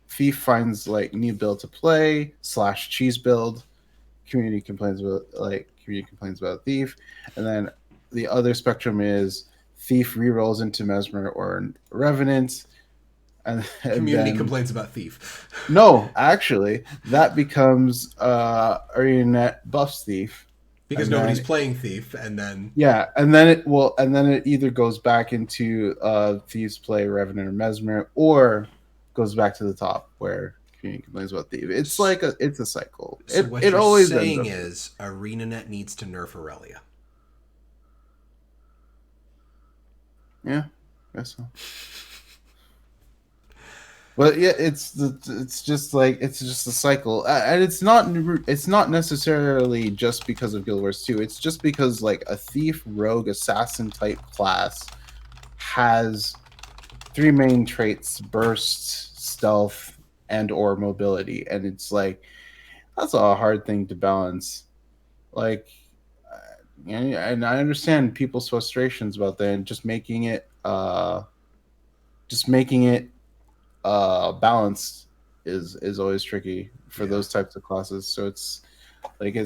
thief finds like new build to play slash cheese build. Community complains about thief, and then the other spectrum is thief rerolls into mesmer or revenant, and community then complains about thief. no, actually, that becomes Arena buffs thief, Because and nobody's then playing thief, and then yeah, and then it either goes back into thieves play Revenant or Mesmer, or goes back to the top where community complains about thief. It's a cycle. so what It you're always ends saying up. is ArenaNet needs to nerf Aurelia. Yeah, I guess so. But yeah, it's just a cycle, and it's not necessarily just because of Guild Wars 2. It's just because like a thief, rogue, assassin type class has three main traits: burst, stealth, and or mobility, and it's like that's a hard thing to balance. Like, and I understand people's frustrations about that, and just making it balanced is always tricky for Yeah. those types of classes. So it's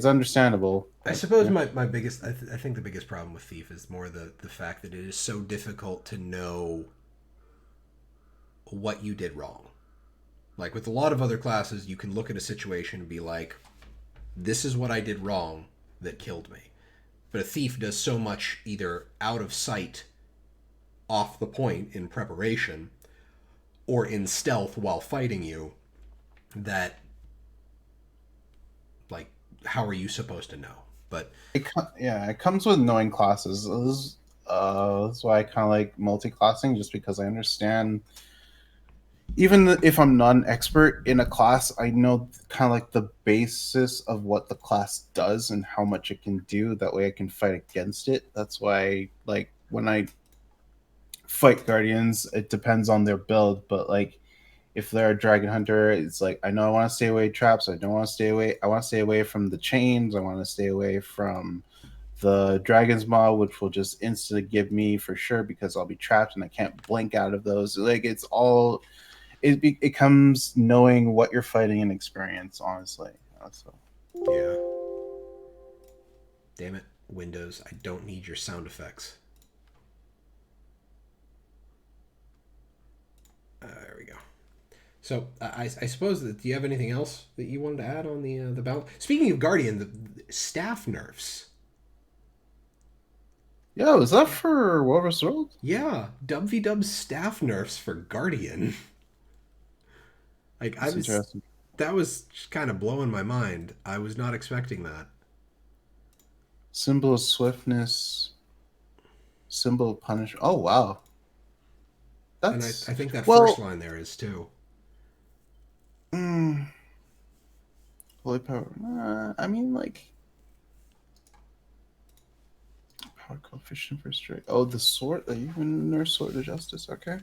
understandable, I but suppose yeah, my biggest I think the biggest problem with thief is more the fact that it is so difficult to know what you did wrong. Like with a lot of other classes, you can look at a situation and be like, this is what I did wrong that killed me. But a thief does so much either out of sight, off the point in preparation, or in stealth while fighting you that, like, how are you supposed to know? But yeah, it comes with knowing classes. That's why I kind of like multi-classing, just because I understand. Even if I'm not an expert in a class, I know kind of like the basis of what the class does and how much it can do. That way, I can fight against it. That's why, like, when I fight guardians, it depends on their build, but like if they're a dragon hunter, it's like I know I want to stay away traps. I don't want to stay away. I want to stay away from the chains. I want to stay away from the dragon's maw, which will just instantly give me for sure because I'll be trapped and I can't blink out of those. Like it's all it comes knowing what you're fighting and experience. Honestly, so yeah, damn it, Windows, I don't need your sound effects. There we go. So I suppose that do you have anything else that you wanted to add on the balance? Speaking of Guardian, the staff nerfs. yeah, was that for War vs. World? Yeah, Dub staff nerfs for Guardian. Like I That's was, interesting. that was just kind of blowing my mind. I was not expecting that. Symbol of swiftness, symbol of punish. Oh wow, And that's I think that first well. line there is too. Mm, holy power. I mean, like power coefficient for straight. Oh, the sword. Even nurse sword of justice. Okay.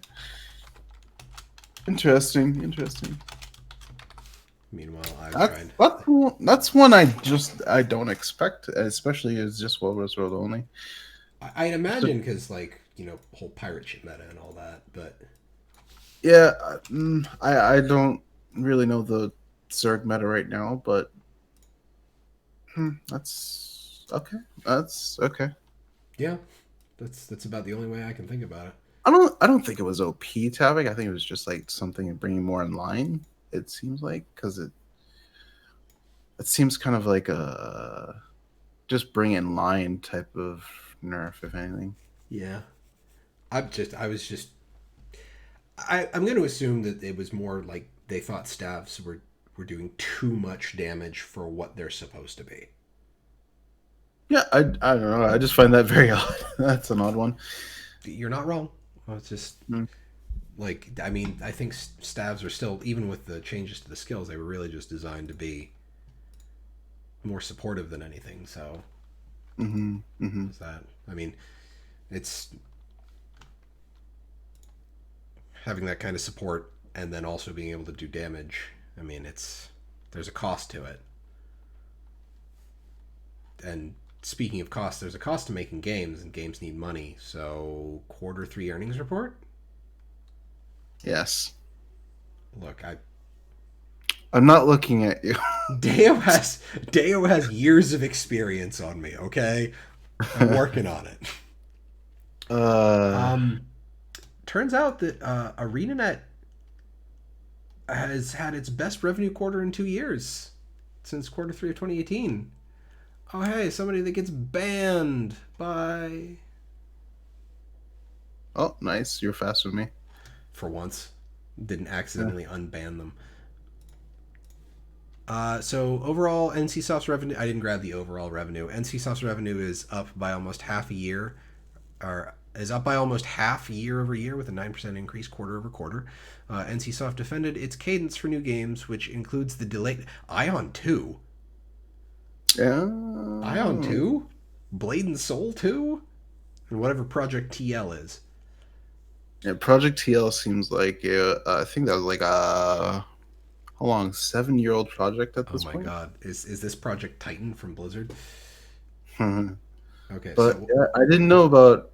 Interesting. Interesting. Meanwhile, I've That, tried. that's one I don't expect, especially as just World Wars World only. I'd So, imagine because like whole pirate ship meta and all that, but yeah, I don't really know the Zerg meta right now, but that's okay. That's okay. yeah, that's about the only way I can think about it. I don't think it was OP tapping. I think it was just like something bringing more in line. It seems like because it seems kind of like a just bring in line type of nerf, if anything. Yeah, I'm going to assume that it was more like they thought staffs were doing too much damage for what they're supposed to be. Yeah, I don't know. I just find that very odd. That's an odd one. You're not wrong. Well, it's just Mm. like I mean, I think stabs are still, even with the changes to the skills, they were really just designed to be more supportive than anything. So Mm-hmm. Mm-hmm. is that? I mean, it's having that kind of support and then also being able to do damage. I mean, there's a cost to it. And speaking of cost, there's a cost to making games, and games need money. So quarter 3 earnings report. Yes. Look, I'm not looking at you. Deo has years of experience on me. Okay, I'm working on it. uh, Um, turns out that ArenaNet has had its best revenue quarter in 2 years since quarter 3 of 2018. Oh hey, somebody that gets banned by oh, nice. You're faster than me. for once didn't Yeah. accidentally unban them. So overall, NCSoft's revenue. I didn't grab the overall revenue. NCSoft's revenue is up by almost half a year, or is up by almost half year over year with a 9% increase quarter over quarter. NCSoft defended its cadence for new games, which includes the delayed Ion 2, Ion Yeah. 2, Blade and Soul 2, and whatever Project TL is. Yeah, Project TL seems like I think that was like how long? 7-year-old project at Oh this my point. god, is this Project Titan from Blizzard? Okay, But so yeah, I didn't know about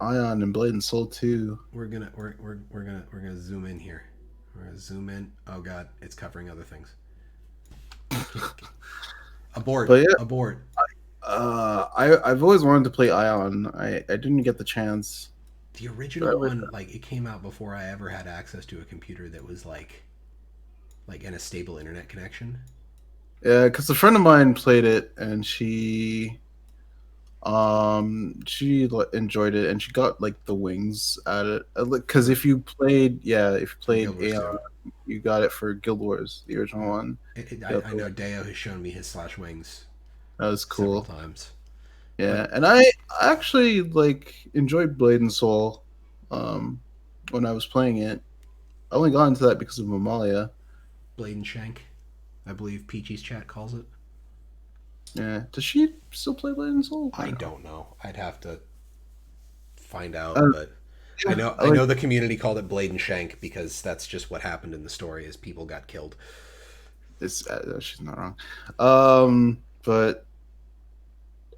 Ion and Blade and Soul 2. we're gonna zoom in here. We're gonna zoom in. Oh god, it's covering other things. Abort, But yeah, abort. I've always wanted to play Ion. I didn't get the chance. The But I original would, one, like it came out before I ever had access to a computer that was like in a stable internet connection. yeah, because a friend of mine played it and she enjoyed it and she got like the wings at it because For if you played, yeah, if you for played Guild Wars 2. Aeon, you got it for Guild Wars, the original Yeah. one. I, Got I the know wing. Deo has shown me his slash wings That was several cool. times. But Yeah, and I actually like enjoyed Blade and Soul um when I was playing it. I only got into that because of Mamalia. Blade and Shank, I believe Peachy's chat calls it. Yeah, does she still play Blade and Soul? I I don't know. don't know. I'd have to find I out, don't, but I yeah, know I I like. know the community called it Blade and Shank because that's just what happened in the story as people got killed. It's she's not wrong. But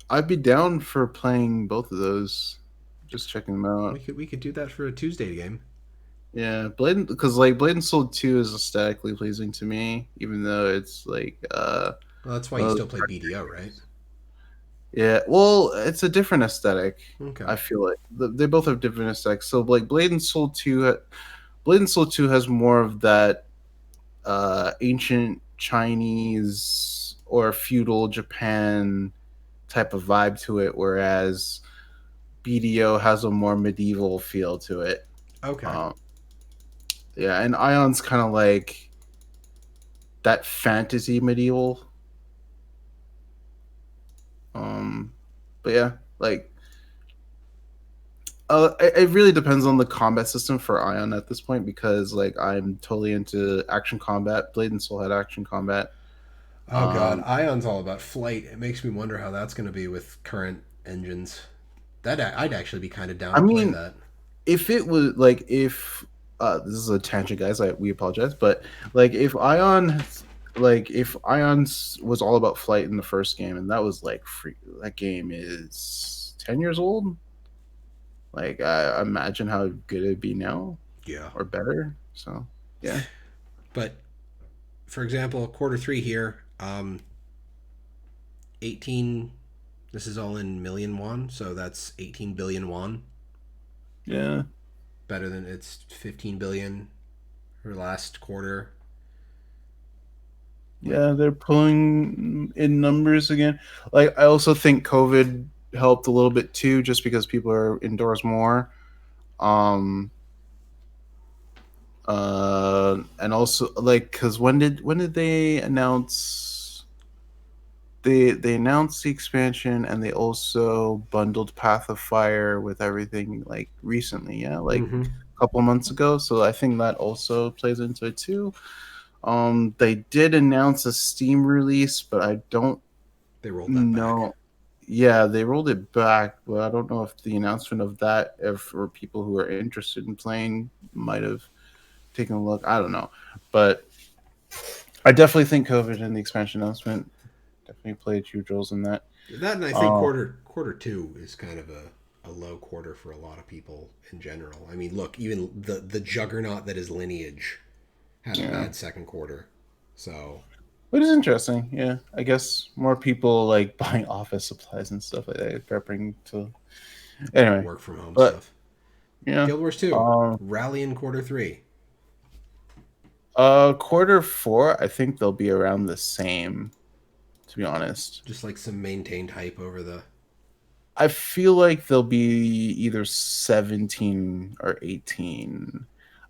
I'd be down for playing both of those. Just checking them We out. could we could do that for a Tuesday game. Yeah, Blade because like Blade and Soul 2 is aesthetically pleasing to me, even though it's like Well, that's why one you of still those play BDO, right? yeah, well, it's a different aesthetic. Okay. I feel like they both have different aesthetics. So like Blade and Soul 2 has more of that ancient Chinese or feudal Japan type of vibe to it, whereas BDO has a more medieval feel to it. Okay. Um, yeah, and Ion's kind of like that fantasy medieval. Um, but yeah, like it really depends on the combat system for Ion at this point because like I'm totally into action combat. Blade and Soul had action combat. Oh god, Um, Ion's all about flight. It makes me wonder how that's going to be with current engines. That I'd actually be kind of down I to play mean, that. if it was like if this is a tangent, guys, we apologize, but like if Ion like if Ions was all about flight in the first game, and that was like free. That game is 10 years old. Like I imagine how good it'd be now, Yeah. or better. So yeah, But for example, quarter three here, 18. This is all in million won, so that's 18 billion won. yeah, Better than it's 15 billion for last quarter. Like, yeah. They're pulling in numbers again. Like I also think COVID helped a little bit too, just because people are indoors more. Um, and also like because when did they announce they announced the expansion, and they also bundled Path of Fire with everything like recently, yeah, like mm-hmm. a couple months ago. So I think that also plays into it too. They did announce a Steam release, but I don't They rolled that back. know. Yeah, they rolled it back, but I don't know if the announcement of that, if for people who are interested in playing, might have taken a look. I don't know, but I definitely think COVID and the expansion announcement definitely played huge roles in that. That, and I think Uh, quarter two is kind of a low quarter for a lot of people in general. I mean, look, even the juggernaut that is Lineage had a yeah, bad second quarter. So which is interesting. Yeah, I guess more people like buying office supplies and stuff like that, prepping to anyway. work from home But stuff. yeah, Guild Wars 2, um, rally in quarter three. quarter four, I think they'll be around the same. To be honest, Just like some maintained hype over the. I feel like they'll be either 17 or 18.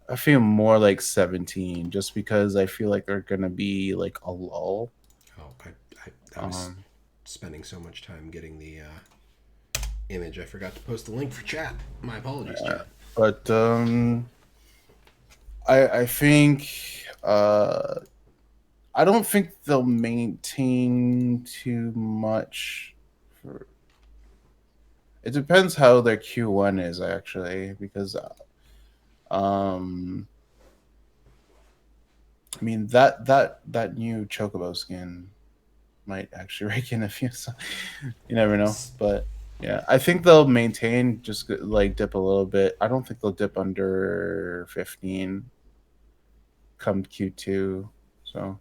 I feel more like 17, just because I feel like they're gonna be like a lull. Oh, I was Um, spending so much time getting the image. I forgot to post the link for chat. My apologies, chat. but I think uh, I don't think they'll maintain too much. For it depends how their Q1 is actually, because um, I mean that new Chocobo skin might actually rake in a few. So you never know, but yeah, I think they'll maintain, just like dip a little bit. I don't think they'll dip under 15 come Q2. So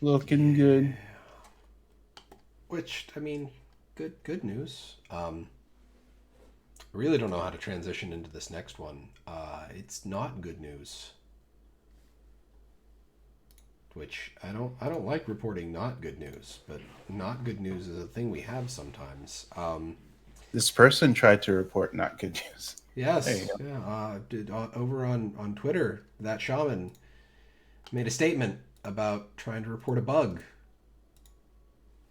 looking good. Yeah. Which, I mean, good news. I really don't know how to transition into this next one. It's not good news. Which I don't like reporting not good news, but not good news is a thing we have sometimes. This person tried to report not good news. There you Yes, go. yeah. Over on Twitter, that shaman made a statement about trying to report a bug,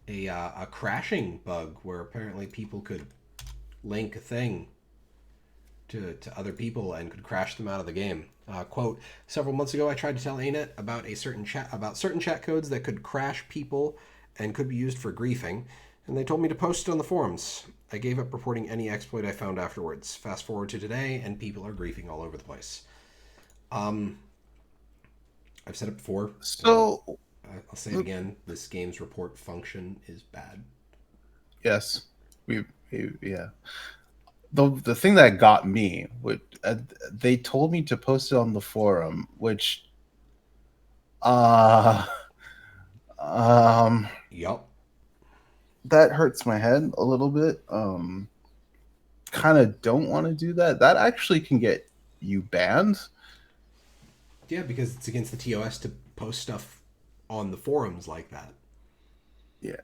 a crashing bug where apparently people could link a thing to other people and could crash them out of the game. Quote: Several months ago, I tried to tell ANET about certain chat codes that could crash people and could be used for griefing, and they told me to post it on the forums. I gave up reporting any exploit I found afterwards. Fast forward to today, and people are griefing all over the place. Um, I've said it before, and So I'll say it again. This game's report function is bad. yes, yeah. The thing that got me, would they told me to post it on the forum, which uh um Yup. that hurts my head a little bit. Kind of don't want to do that. That actually can get you banned. Yeah, because it's against the TOS to post stuff on the forums like that. Yeah.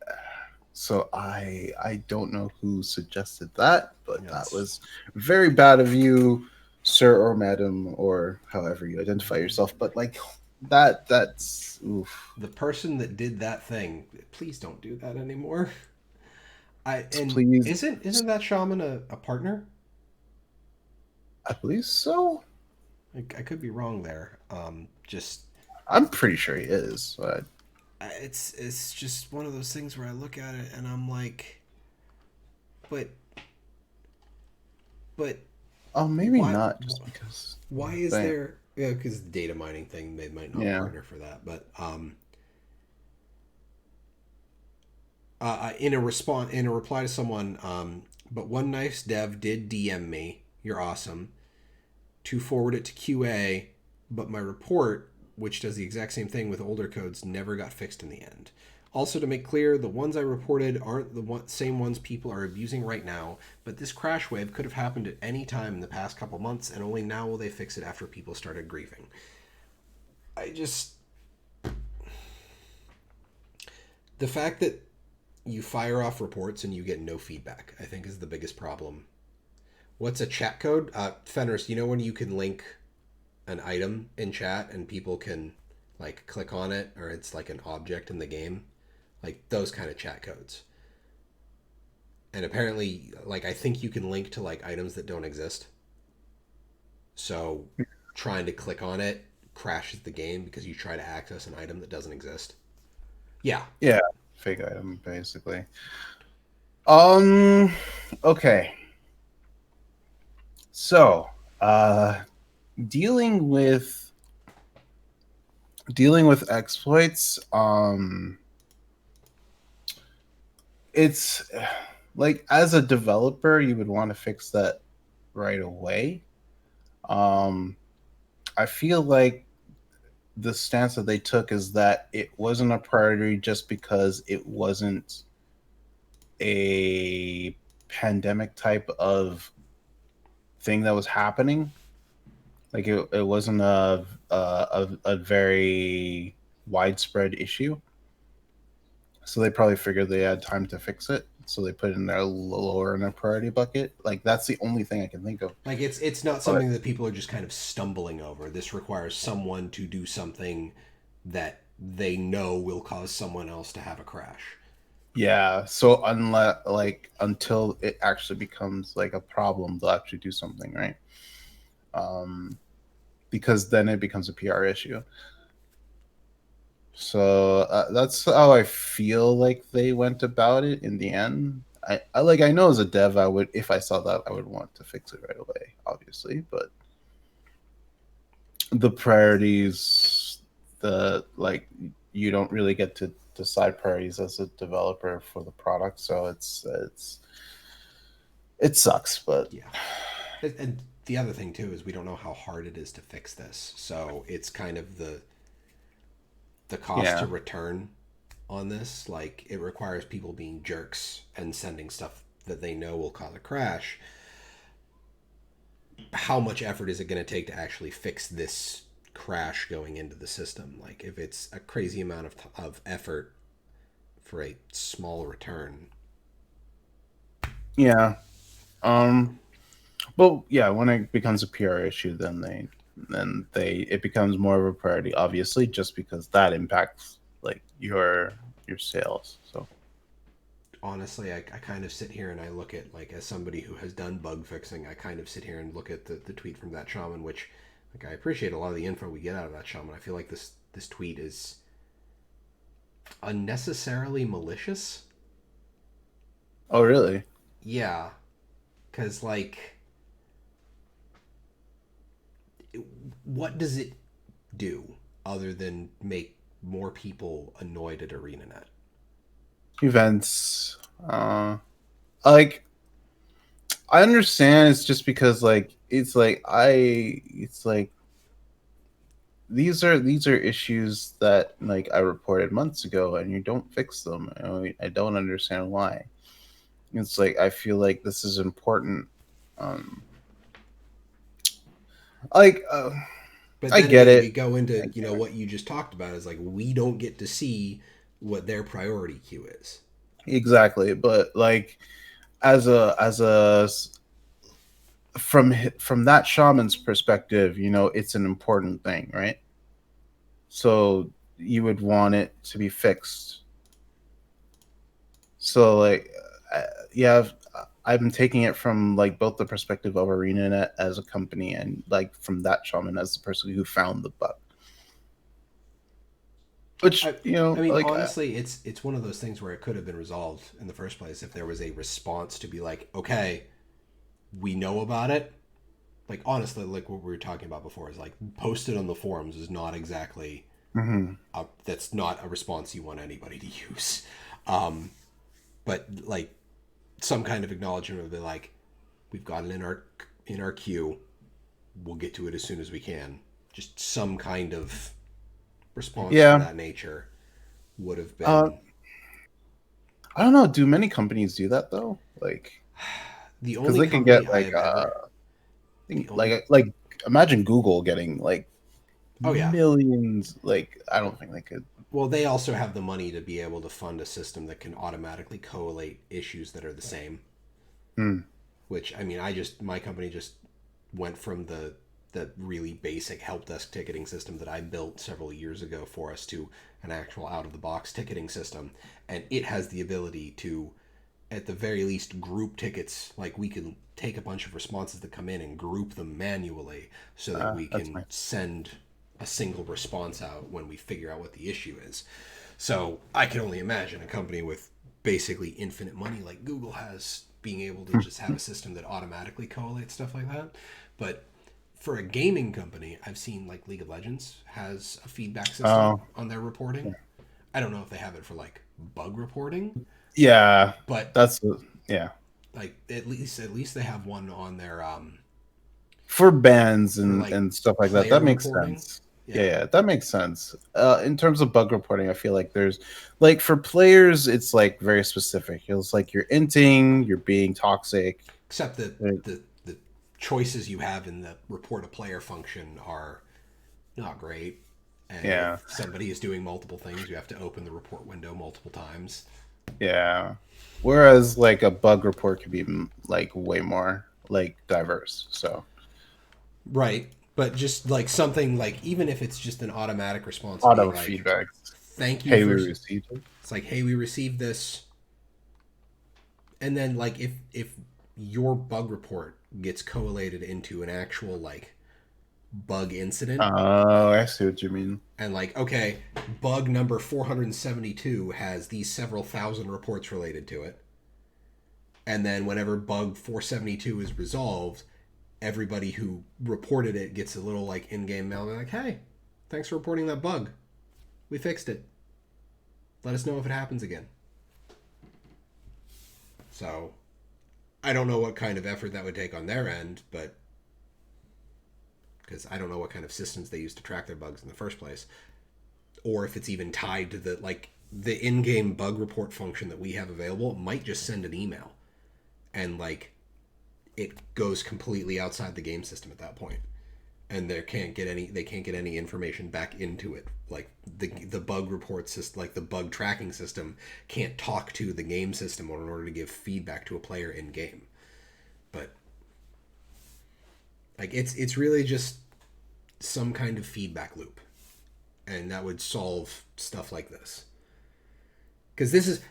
So I don't know who suggested that, but Yeah, that it's was very bad of you, sir or madam, or however you identify yourself. But like that's oof. the person that did that thing. Please don't do that anymore. I and Please, isn't that shaman a partner? I believe so. I could be wrong there. Just I'm pretty sure he is. But it's just one of those things where I look at it and I'm like, but but oh, maybe why not, just because why yeah, is thing. there Yeah, because the data mining thing, they might not Yeah. partner for that. But in a response, in a reply to someone, but one nice dev did DM me. You're awesome. To forward it to QA, but my report, which does the exact same thing with older codes, never got fixed in the end. Also, to make clear, the ones I reported aren't the same ones people are abusing right now, but this crash wave could have happened at any time in the past couple months, and only now will they fix it after people started grieving. I just. The fact that you fire off reports and you get no feedback, I think, is the biggest problem. What's a chat code? Fenris, you know when you can link an item in chat and people can like click on it, or it's like an object in the game, like those kind of chat codes. And apparently, like, I think you can link to like items that don't exist, so trying to click on it crashes the game because you try to access an item that doesn't exist. Yeah. Yeah. Fake item, basically. Um. Okay. So, uh, dealing with exploits, it's like as a developer, you would want to fix that right away. Um, I feel like the stance that they took is that it wasn't a priority just because it wasn't a pandemic type of thing that was happening. Like it wasn't a very widespread issue. So they probably figured they had time to fix it. So they put it in their lower in their priority bucket. Like that's the only thing I can think of. Like it's not But something that people are just kind of stumbling over. This requires someone to do something that they know will cause someone else to have a crash. yeah, so unless like until it actually becomes like a problem, they'll actually do something, right? Um, because then it becomes a PR issue. So that's how I feel like they went about it in the end. I like I know as a dev, I would if I saw that I would want to fix it right away, obviously. But the priorities, the like, you don't really get to decide priorities as a developer for the product, so it sucks. But Yeah. And the other thing too is we don't know how hard it is to fix this. So it's kind of the cost to yeah, return on this. Like it requires people being jerks and sending stuff that they know will cause a crash. How much effort is it going to take to actually fix this crash going into the system? Like if it's a crazy amount of effort for a small return. yeah. Um, Well, yeah, when it becomes a PR issue, then they it becomes more of a priority, obviously, just because that impacts like your sales. So Honestly, I kind of sit here and I look at, like, as somebody who has done bug fixing, I kind of sit here and look at the tweet from that shaman, which, like, I appreciate a lot of the info we get out of that shaman. I feel like this tweet is unnecessarily malicious. oh really? Yeah, because, like, what does it do other than make more people annoyed at ArenaNet? Events. Like I understand it's just because like it's like these are issues that like I reported months ago and you don't fix them. I don't understand why. It's like I feel like this is important. Um like But I then get we it. go I into, get it. what you just talked about is like we don't get to see what their priority queue is. Exactly, but like from that shaman's perspective, it's an important thing, right? So you would want it to be fixed. So like, yeah, I'm taking it from like both the perspective of ArenaNet as a company and like from that shaman as the person who found the bug. Which I mean, like honestly, it's one of those things where it could have been resolved in the first place if there was a response to be like, okay, we know about it. like honestly, like what we were talking about before is like posted on the forums is not exactly Hmm. that's not a response you want anybody to use. Um, but like some kind of acknowledgement of it, like we've got it in our queue. We'll get to it as soon as we can. Just some kind of response to Yeah. that nature would have Uh, been I don't know. Do many companies do that though? Like, the because only they can get company I have ever the only like imagine Google getting like oh yeah. millions. Like, I don't think they could. Well, they also have the money to be able to fund a system that can automatically collate issues that are the same. Hmm. Which I mean, I just my company just went from the really basic help desk ticketing system that I built several years ago for us to an actual out of the box ticketing system, and it has the ability to at the very least group tickets. Like we can take a bunch of responses that come in and group them manually so that we That's can nice. send a single response out when we figure out what the issue is. So I can only imagine a company with basically infinite money like Google has being able to just have a system that automatically collates stuff like that. But for a gaming company, I've seen like League of Legends has a feedback system Oh, on their reporting. I don't know if they have it for like bug reporting, yeah. but That's yeah. like at least they have one on their For bands for like and stuff like that, player that makes reporting. sense. Yeah, Yeah. yeah, that makes sense. In terms of bug reporting, I feel like there's like for players, it's like very specific. It's like you're inting, you're being toxic. Except that uh, the choices you have in the report a player function are not great. And if Yeah, somebody is doing multiple things, you have to open the report window multiple times. yeah. Whereas like a bug report could be like way more like diverse. So Right. But just like something like even if it's just an automatic response being auto like, feedback. thank you Hey, we for received it. it's like, hey, we received this. And then like if your bug report gets collated into an actual like bug incident Oh, I see what you mean. and like okay, bug number 472 has these several thousand reports related to it. And then whenever bug 472 is resolved, everybody who reported it gets a little like in-game mail like, "Hey, thanks for reporting that bug. We fixed it. Let us know if it happens again." So, I don't know what kind of effort that would take on their end, but because I don't know what kind of systems they use to track their bugs in the first place, or if it's even tied to the like the in-game bug report function that we have available might just send an email and like it goes completely outside the game system at that point and they can't get any information back into it like the bug report system like the bug tracking system can't talk to the game system in order to give feedback to a player in game but like it's really just some kind of feedback loop and that would solve stuff like this because this is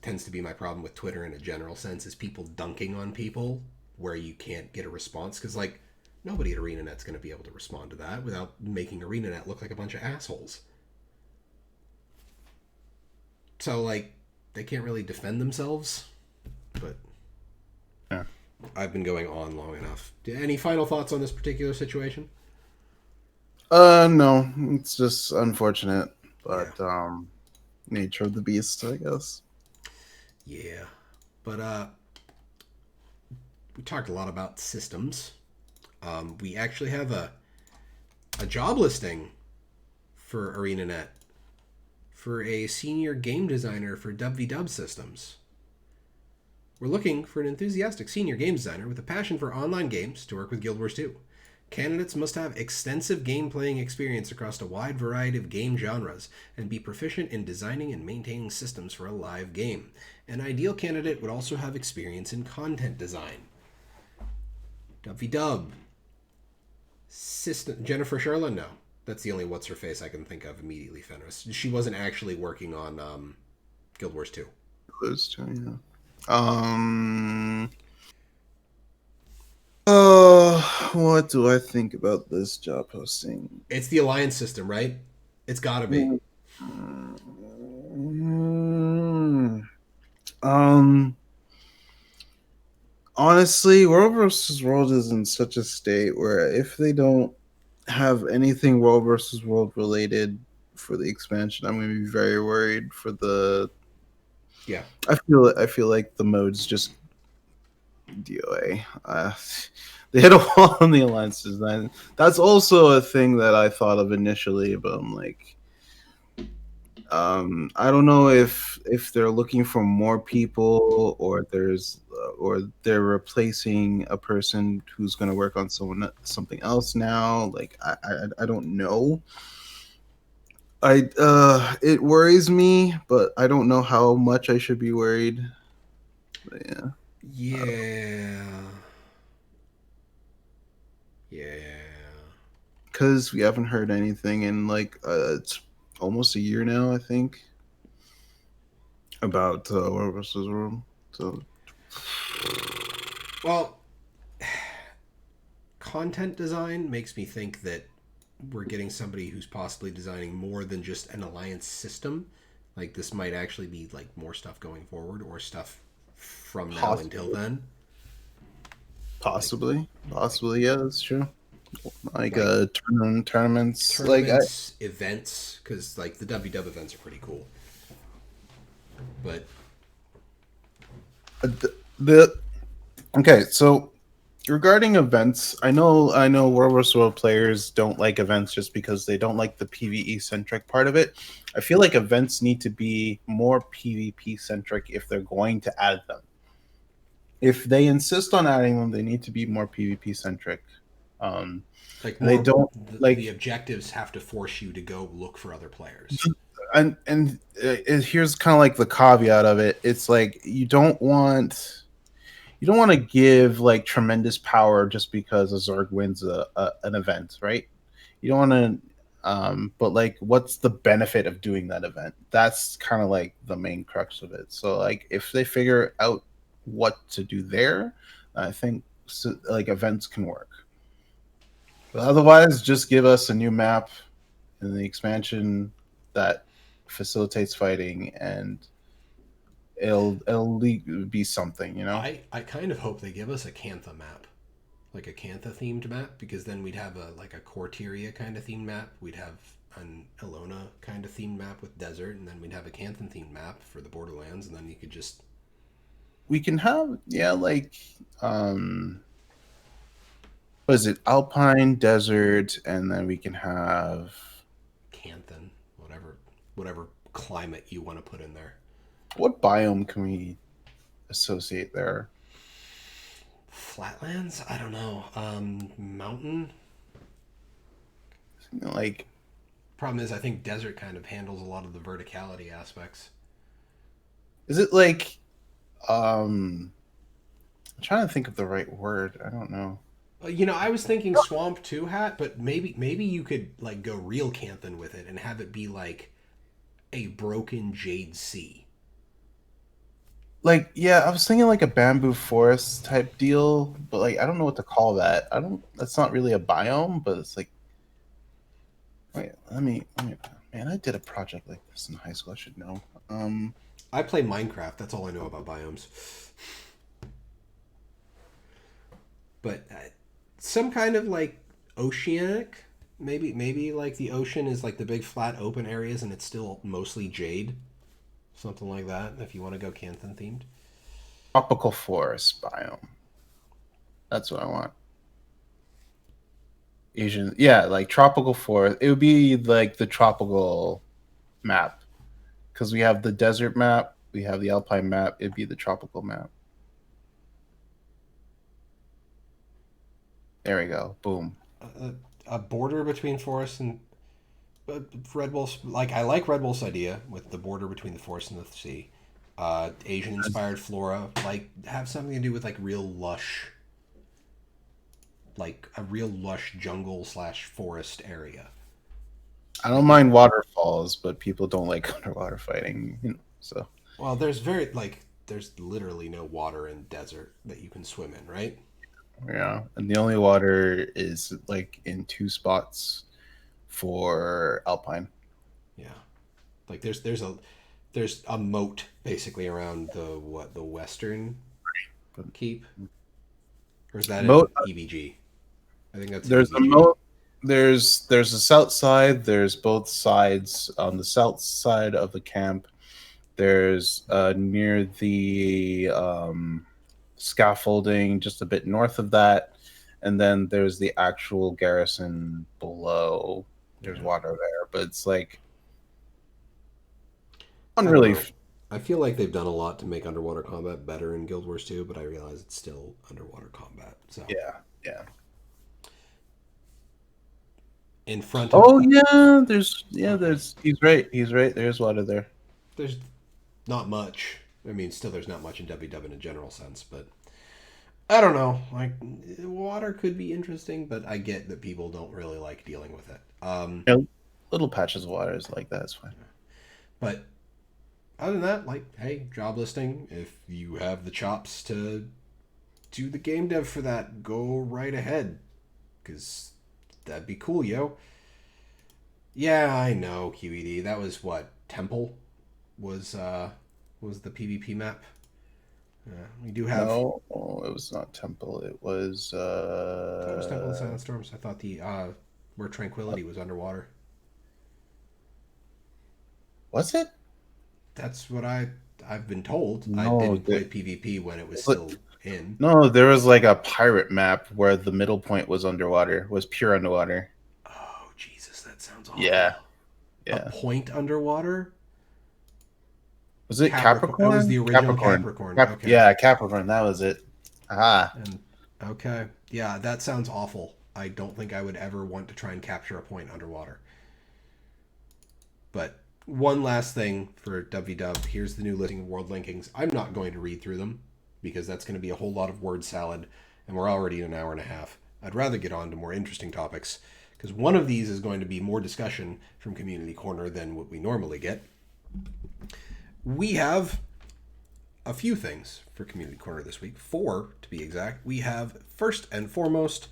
tends to be my problem with Twitter in a general sense is people dunking on people where you can't get a response because like nobody at ArenaNet's going to be able to respond to that without making ArenaNet look like a bunch of assholes. So like they can't really defend themselves. But Yeah. I've been going on long enough. Any final thoughts on this particular situation? No, it's just unfortunate, Yeah, but nature of the beast, I guess. yeah. But we talked a lot about systems. We actually have a job listing for ArenaNet for a senior game designer for WV systems. We're looking for an enthusiastic senior game designer with a passion for online games to work with Guild Wars 2. Candidates must have extensive game playing experience across a wide variety of game genres and be proficient in designing and maintaining systems for a live game. An ideal candidate would also have experience in content design. WV System Jennifer Sherlin? No. That's the only what's her face I can think of immediately. Fenris. She wasn't actually working on Guild Wars 2. Those two, yeah. Um. Uh, what do I think about this job posting? It's the alliance system, right? It's gotta be. Mm, Um, Honestly, World versus World is in such a state where if they don't have anything World versus World related for the expansion, I'm going to be very worried for the. Yeah. I feel like the modes just DOA. They hit a wall on the alliances. Then that's also a thing that I thought of initially, but I'm like, I don't know if they're looking for more people or they're replacing a person who's going to work on something else now. Like I don't know. It worries me, but I don't know how much I should be worried. But yeah, Yeah. Yeah. because we haven't heard anything in like it's almost a year now, I think, about World versus World. So Well, content design makes me think that we're getting somebody who's possibly designing more than just an alliance system. Like this might actually be like more stuff going forward or stuff from now until possibly, then. Like like possibly, yeah, that's true. Like like tournaments, like tournaments, events, because like the WW events are pretty cool. But the okay. So regarding events, I know World vs. World players don't like events just because they don't like the PVE centric part of it. I feel like events need to be more PvP centric if they're going to add them. If they insist on adding them, they need to be more PvP centric. Um, like and they more, don't the like objectives have to force you to go look for other players. here's kind of like the caveat of it. It's like you don't want to give like tremendous power just because a Zerg wins an event, right? You don't want to, but like, what's the benefit of doing that event? That's kind of like the main crux of it. So like, if they figure out what to do there, I think like events can work. But otherwise, just give us a new map in the expansion that facilitates fighting, and it'll be something, you know. I kind of hope they give us a Cantha map, like a Cantha themed map, because then we'd have a like a Corteria kind of themed map. We'd have an Elona kind of themed map with desert, and then we'd have a Canthan themed map for the Borderlands, and then you could just We can have, yeah, like um what is it, alpine, desert, and then we can have Canthan, whatever climate you want to put in there. what biome can we associate there? Flatlands? I don't know. Mountain. Like, Problem is, I think desert kind of handles a lot of the verticality aspects. is it like I'm trying to think of the right word. I don't know. I was thinking swamp two hat, but maybe you could like go real Canthan with it and have it be like a broken jade sea. Like, yeah, I was thinking like a bamboo forest type deal, but like I don't know what to call that. I don't That's not really a biome, but it's like, wait, let me man, I did a project like this in high school. I should know. I play Minecraft. That's all I know about biomes. But some kind of like oceanic. Maybe like the ocean is like the big flat open areas and it's still mostly jade. Something like that. If you want to go Canthan themed. Tropical forest biome. That's what I want. Asian, yeah, like tropical forest. It would be like the tropical map because we have the desert map, we have the alpine map. It'd be the tropical map. There we go. Boom. A border between forest and Red Bull's like I like Red Bull's idea with the border between the forest and the sea. Asian inspired flora, like have something to do with like real lush, like a real lush jungle slash forest area. I don't Like you, mind waterfalls, but people don't like underwater fighting. So well, there's literally no water in desert that you can swim in, right? yeah, and the only water is like in two spots for alpine. Yeah, like there's a moat basically around the western But keep. or is that Mo- in EVG? I think that's in there's a EVG. there's a south side. There's both sides. On the south side of the camp, there's near the scaffolding, just a bit north of that, and then there's the actual garrison below. There's Yeah. water there, but it's like I don't unreally. know. I feel like they've done a lot to make underwater combat better in Guild Wars 2, but I realize it's still underwater combat. So Yeah, yeah. in front of Oh yeah, okay, there's he's right. He's right. There's water there. there's not much. I mean, still there's not much in WW in a general sense, but I don't know. Like water could be interesting, but I get that people don't really like dealing with it. Yeah, little patches of water is like that. It's fine. But other than that, like, hey, job listing. If you have the chops to do the game dev for that, go right ahead, because that'd be cool, yo. Yeah, I know, QED. That was what Temple was the PvP map. We do have. No, oh, it was not Temple. It was I thought it was Temple of the Silent Storms. I thought the where Tranquility was underwater. was it? That's what I've been told. I No, didn't play PvP when it was but still in. no, there was like a pirate map where the middle point was underwater, was pure underwater. Oh Jesus, that sounds Yeah, awful. A yeah. point underwater. Was it Capricorn. That was the Capricorn? original Capricorn. Okay. Yeah, Capricorn. That was it. Ah, And okay, yeah, that sounds awful. I don't think I would ever want to try and capture a point underwater. But one last thing for WW. Here's the new listing of world linkings. I'm not going to read through them because that's going to be a whole lot of word salad, and we're already in an hour and a half. I'd rather get on to more interesting topics because one of these is going to be more discussion from Community Corner than what we normally get. We have a few things for Community Corner this week, 4 to be exact. We have, first and foremost,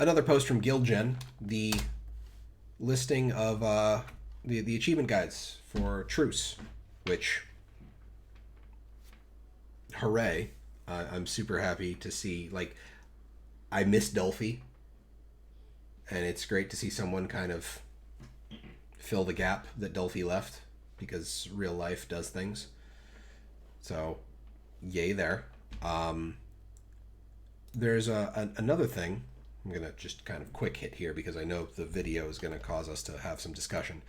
another post from GuildJen, the listing of the achievement guides for Truce, which, hooray. I'm super happy to see, like, I miss Delphi, and it's great to see someone kind of fill the gap that Delphi left, because real life does things. So, yay there. There's another thing. I'm going to just kind of quick hit here because I know the video is going to cause us to have some discussion.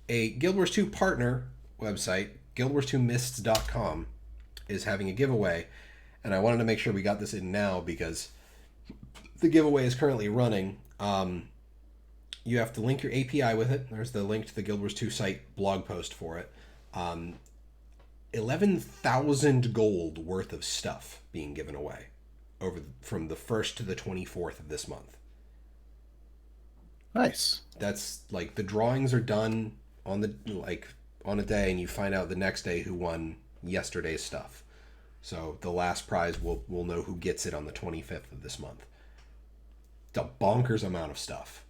A Guild Wars 2 partner website, GuildWars2Mists.com, is having a giveaway. And I wanted to make sure we got this in now because the giveaway is currently running. You have to link your API with it. There's the link to the Guild Wars 2 site blog post for it. 11,000 gold worth of stuff being given away from the 1st to the 24th of this month. nice. That's like the drawings are done on a day, and you find out the next day who won yesterday's stuff. So the last prize we'll know who gets it on the 25th of this month. It's a bonkers amount of stuff.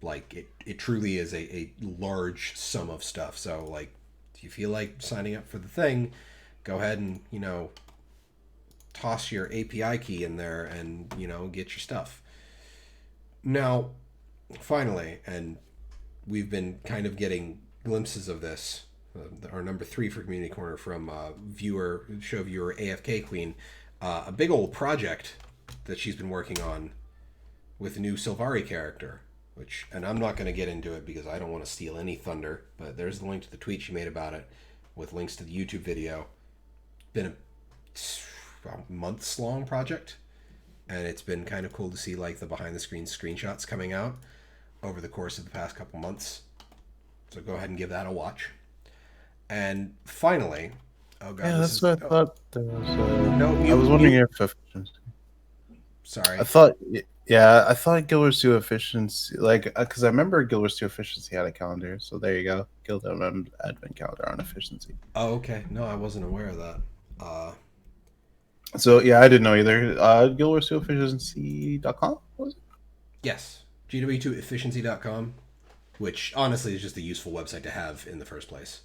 Like it truly is a large sum of stuff. So like if you feel like signing up for the thing, go ahead and, toss your API key in there and, get your stuff. Now, finally, and we've been kind of getting glimpses of this, our number 3 for Community Corner from show viewer AFKQueen, a big old project that she's been working on with a new Sylvari character. And I'm not going to get into it because I don't want to steal any thunder, but there's the link to the tweet she made about it with links to the YouTube video. Been a months long project, and it's been kind of cool to see like the behind the scenes screenshots coming out over the course of the past couple months. So go ahead and give that a watch. And finally, oh god, Yeah, that's what I thought. There was, no, I was wondering if sorry. I thought, yeah, I thought Guild Wars 2 efficiency, like, because I remember Guild Wars 2 efficiency had a calendar. So there you go, Guild Advent calendar on efficiency. Oh, okay. No, I wasn't aware of that. So yeah, I didn't know either. Guild Wars 2 efficiency.com was it? Yes, GW2Efficiency.com, which honestly is just a useful website to have in the first place.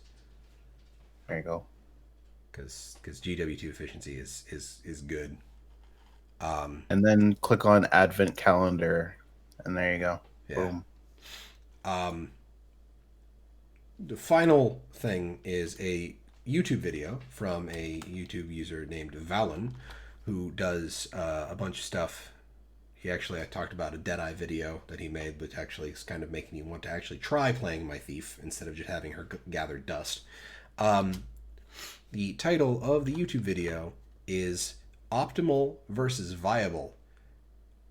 There you go. because GW2 efficiency is good. And then click on Advent Calendar, and there you go. Yeah. Boom. The final thing is a YouTube video from a YouTube user named Vallun, who does a bunch of stuff. I talked about a Deadeye video that he made, which actually is kind of making you want to actually try playing my thief instead of just having her gather dust. The title of the YouTube video is Optimal versus Viable.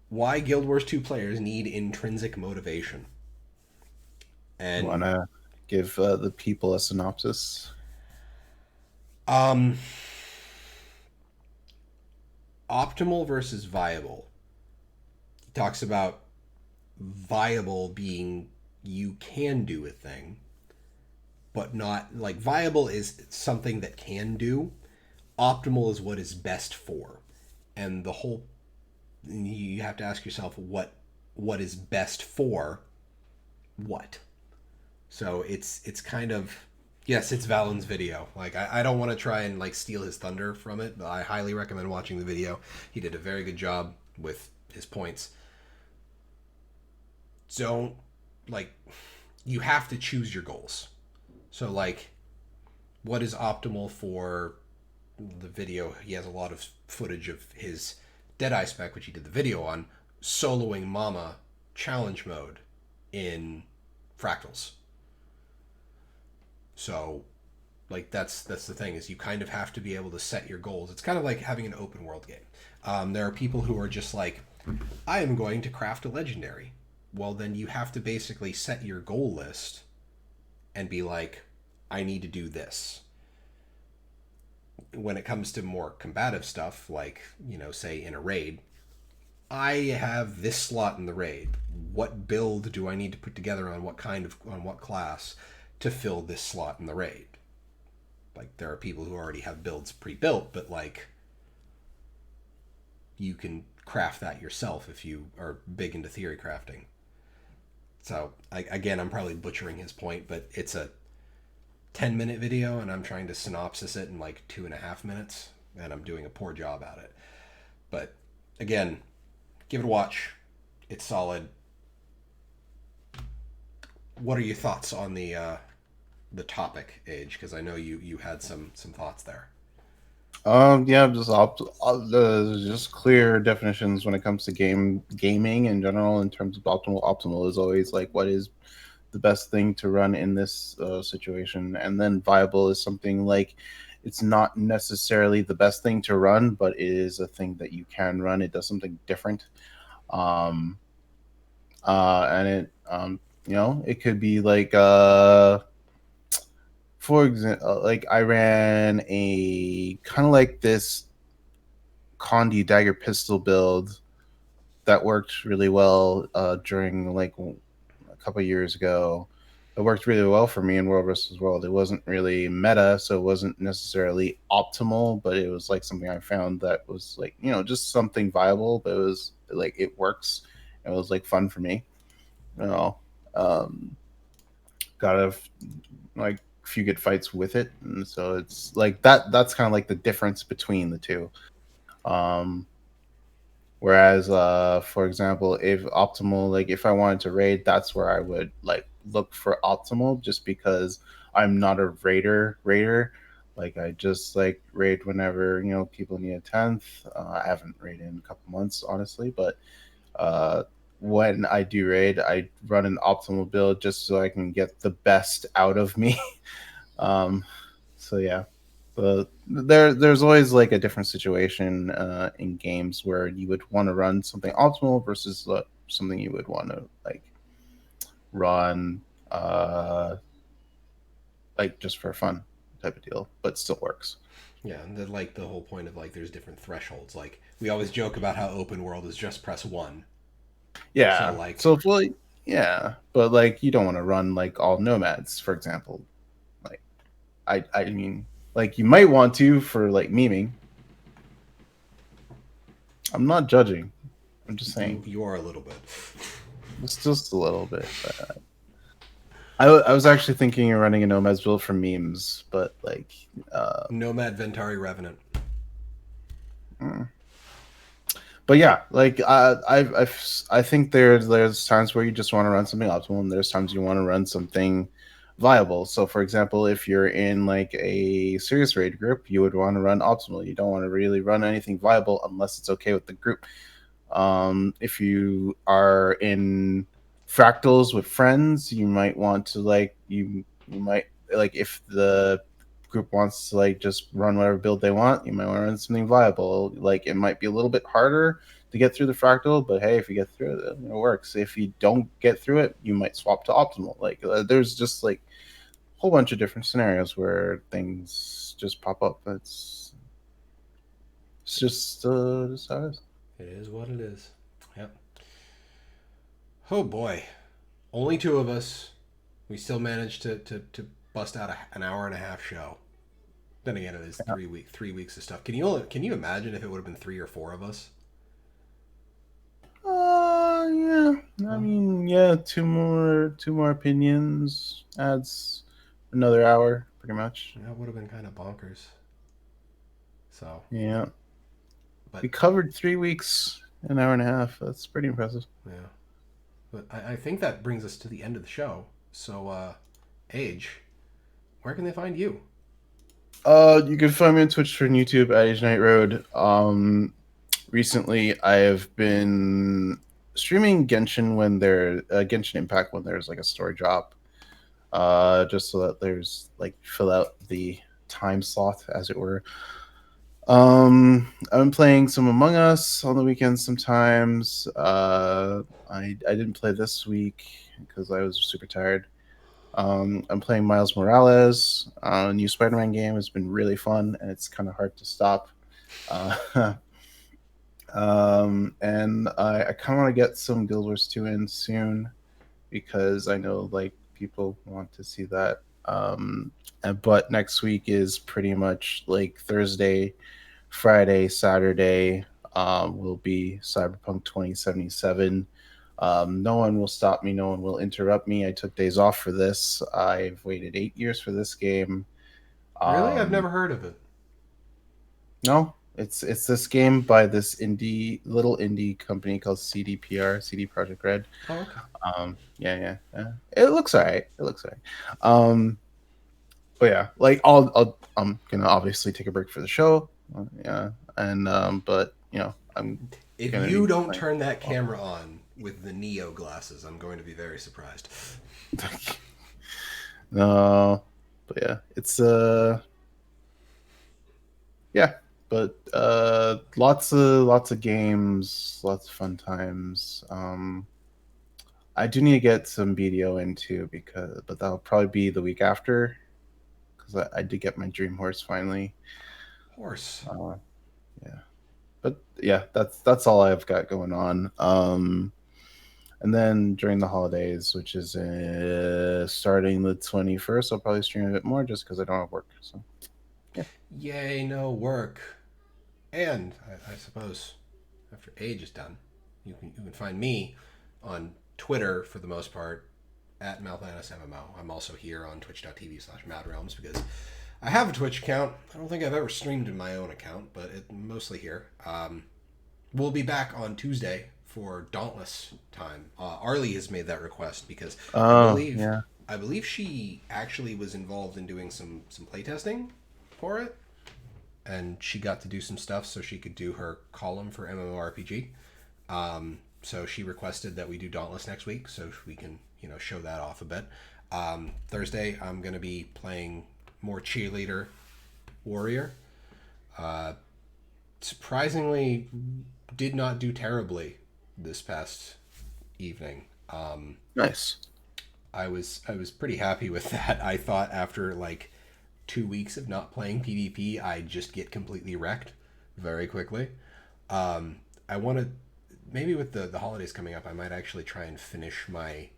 Why Guild Wars 2 players need intrinsic motivation. You And wanna give the people a synopsis? um optimal versus viable. He talks about viable being you can do a thing, but not like viable is something that can do. Optimal is what is best for. And the whole you have to ask yourself what is best for what. So it's kind of yes, it's Valun's video. Like I don't want to try and like steal his thunder from it, but I highly recommend watching the video. He did a very good job with his points. Don't like you have to choose your goals. So like what is optimal for the video? He has a lot of footage of his Deadeye spec, which he did the video on, soloing Mama challenge mode in Fractals. So like that's the thing is you kind of have to be able to set your goals. It's kind of like having an open world game. There are people who are just like, I am going to craft a legendary. Well, then you have to basically set your goal list and be like, I need to do this. When it comes to more combative stuff, like, say in a raid, I have this slot in the raid. What build do I need to put together on what class to fill this slot in the raid? Like there are people who already have builds pre-built, but like you can craft that yourself if you are big into theory crafting. So again, I'm probably butchering his point, but it's a 10-minute video and I'm trying to synopsis it in like 2.5 minutes and I'm doing a poor job at it. But again, give it a watch. It's solid. What are your thoughts on the topic, Age? Because I know you had some thoughts there. Yeah, just clear definitions when it comes to gaming in general. In terms of optimal is always like what is the best thing to run in this situation, and then viable is something like it's not necessarily the best thing to run, but it is a thing that you can run. It does something different, um, and it could be like for example, like I ran a kind of like this Condi dagger pistol build that worked really well during like a couple years ago. It worked really well for me in World vs. World. It wasn't really meta, so it wasn't necessarily optimal, but it was like something I found that was like, just something viable, but it was like it works. It was like fun for me. You know, um, got a like few good fights with it, and so it's like that's kind of like the difference between the two. Um, Whereas, for example, if optimal, like if I wanted to raid, that's where I would like look for optimal, just because I'm not a raider. Like I just like raid whenever people need a 10th. I haven't raided in a couple months, honestly, but uh, when I do raid, I run an optimal build just so I can get the best out of me. um, so yeah, but there's always like a different situation in games where you would want to run something optimal versus something you would want to like run like just for fun type of deal, but still works. Yeah, and like the whole point of like there's different thresholds. Like we always joke about how open world is just press one. So Yeah. like So well, yeah, but like you don't want to run like all nomads, for example. Like I mean, like you might want to for like memeing. I'm not judging. I'm just you saying. you are a little bit. It's just a little bit. But I was actually thinking of running a Nomads build for memes, but like, uh, Nomad Ventari Revenant. mm. But yeah, like I think there's times where you just want to run something optimal, and there's times you want to run something viable. So, for example, if you're in like a serious raid group, you would want to run optimal. You don't want to really run anything viable unless it's okay with the group. If you are in fractals with friends, you might want to like you might like if the group wants to like just run whatever build they want, you might want to run something viable. Like it might be a little bit harder to get through the fractal, but hey, if you get through it, it works. If you don't get through it, you might swap to optimal. Like there's just like a whole bunch of different scenarios where things just pop up. It's just how it is. It is what it is. Yep. Oh boy. Only two of us. We still managed to bust out an hour and a half show. Then again, it is 3 weeks of stuff. Can you imagine if it would have been three or four of us? Yeah. I Well, mean, yeah, two more opinions adds another hour, pretty much. that would have been kind of bonkers. So, Yeah. We but covered 3 weeks, an hour and a half. That's pretty impressive. yeah, but I think that brings us to the end of the show. So, Age, where can they find you? You can find me on Twitch and YouTube at Age Night Road. Recently I have been streaming Genshin Impact when there's like a story drop. Just so that there's like fill out the time slot as it were. I've been playing some Among Us on the weekends sometimes. I didn't play this week because I was super tired. I'm playing Miles Morales, a new Spider-Man game. It's been really fun, and it's kind of hard to stop. Uh, and I kind of want to get some Guild Wars 2 in soon because I know like people want to see that. But next week is pretty much like Thursday, Friday, Saturday will be Cyberpunk 2077. No one will stop me. No one will interrupt me. I took days off for this. I've waited 8 years for this game. Really? I've Um, never heard of it. no, it's this game by this little indie company called CDPR, CD Project Red. Oh, okay. Yeah. It looks alright. It looks alright. But yeah, like I'm gonna obviously take a break for the show. Yeah, and but I'm If gonna be you don't playing. turn that camera on with the Neo glasses, I'm going to be very surprised. No, but yeah, it's yeah, but lots of games, lots of fun times. I do need to get some BDO in too but that'll probably be the week after because I did get my dream horse finally. Horse. Uh, yeah, but yeah, that's all I've got going on. And then during the holidays, which is starting the 21st, I'll probably stream a bit more just because I don't have work. So yeah. Yay, no work. And I suppose after Age is done, you can find me on Twitter for the most part at MouthAnisMMO. I'm also here on twitch.tv/MadRealms because I have a Twitch account. I don't think I've ever streamed in my own account, but it's mostly here. We'll be back on Tuesday for Dauntless time. Arlie has made that request because I Oh believe yeah. I believe she actually was involved in doing some playtesting for it, and she got to do some stuff so she could do her column for MMORPG. So she requested that we do Dauntless next week, so we can show that off a bit. Thursday, I'm gonna be playing more cheerleader warrior. Surprisingly, did not do terribly this past evening. Nice. I was pretty happy with that. I thought after like 2 weeks of not playing PvP, I'd just get completely wrecked very quickly. I want to maybe with the holidays coming up, I might actually try and finish my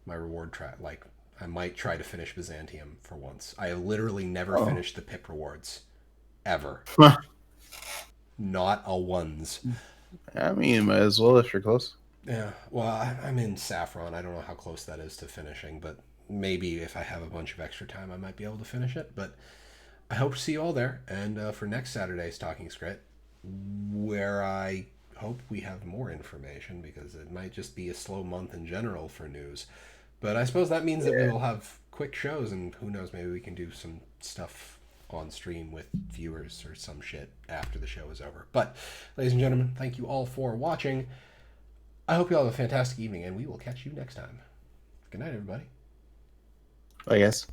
reward track. Like I might try to finish Byzantium for once. I have literally never Oh. finished the pip rewards ever. Not a ones. I mean, you might as well if you're close. Yeah, well, I'm in Saffron. I don't know how close that is to finishing, but maybe if I have a bunch of extra time, I might be able to finish it. But I hope to see you all there. And for next Saturday's Talking Skritt, where I hope we have more information because it might just be a slow month in general for news. But I suppose that means that we Yeah. will have quick shows, and who knows, maybe we can do some stuff on stream with viewers or some shit after the show is over. But, ladies and gentlemen, thank you all for watching. I hope you all have a fantastic evening, and we will catch you next time. Good night, everybody. I guess.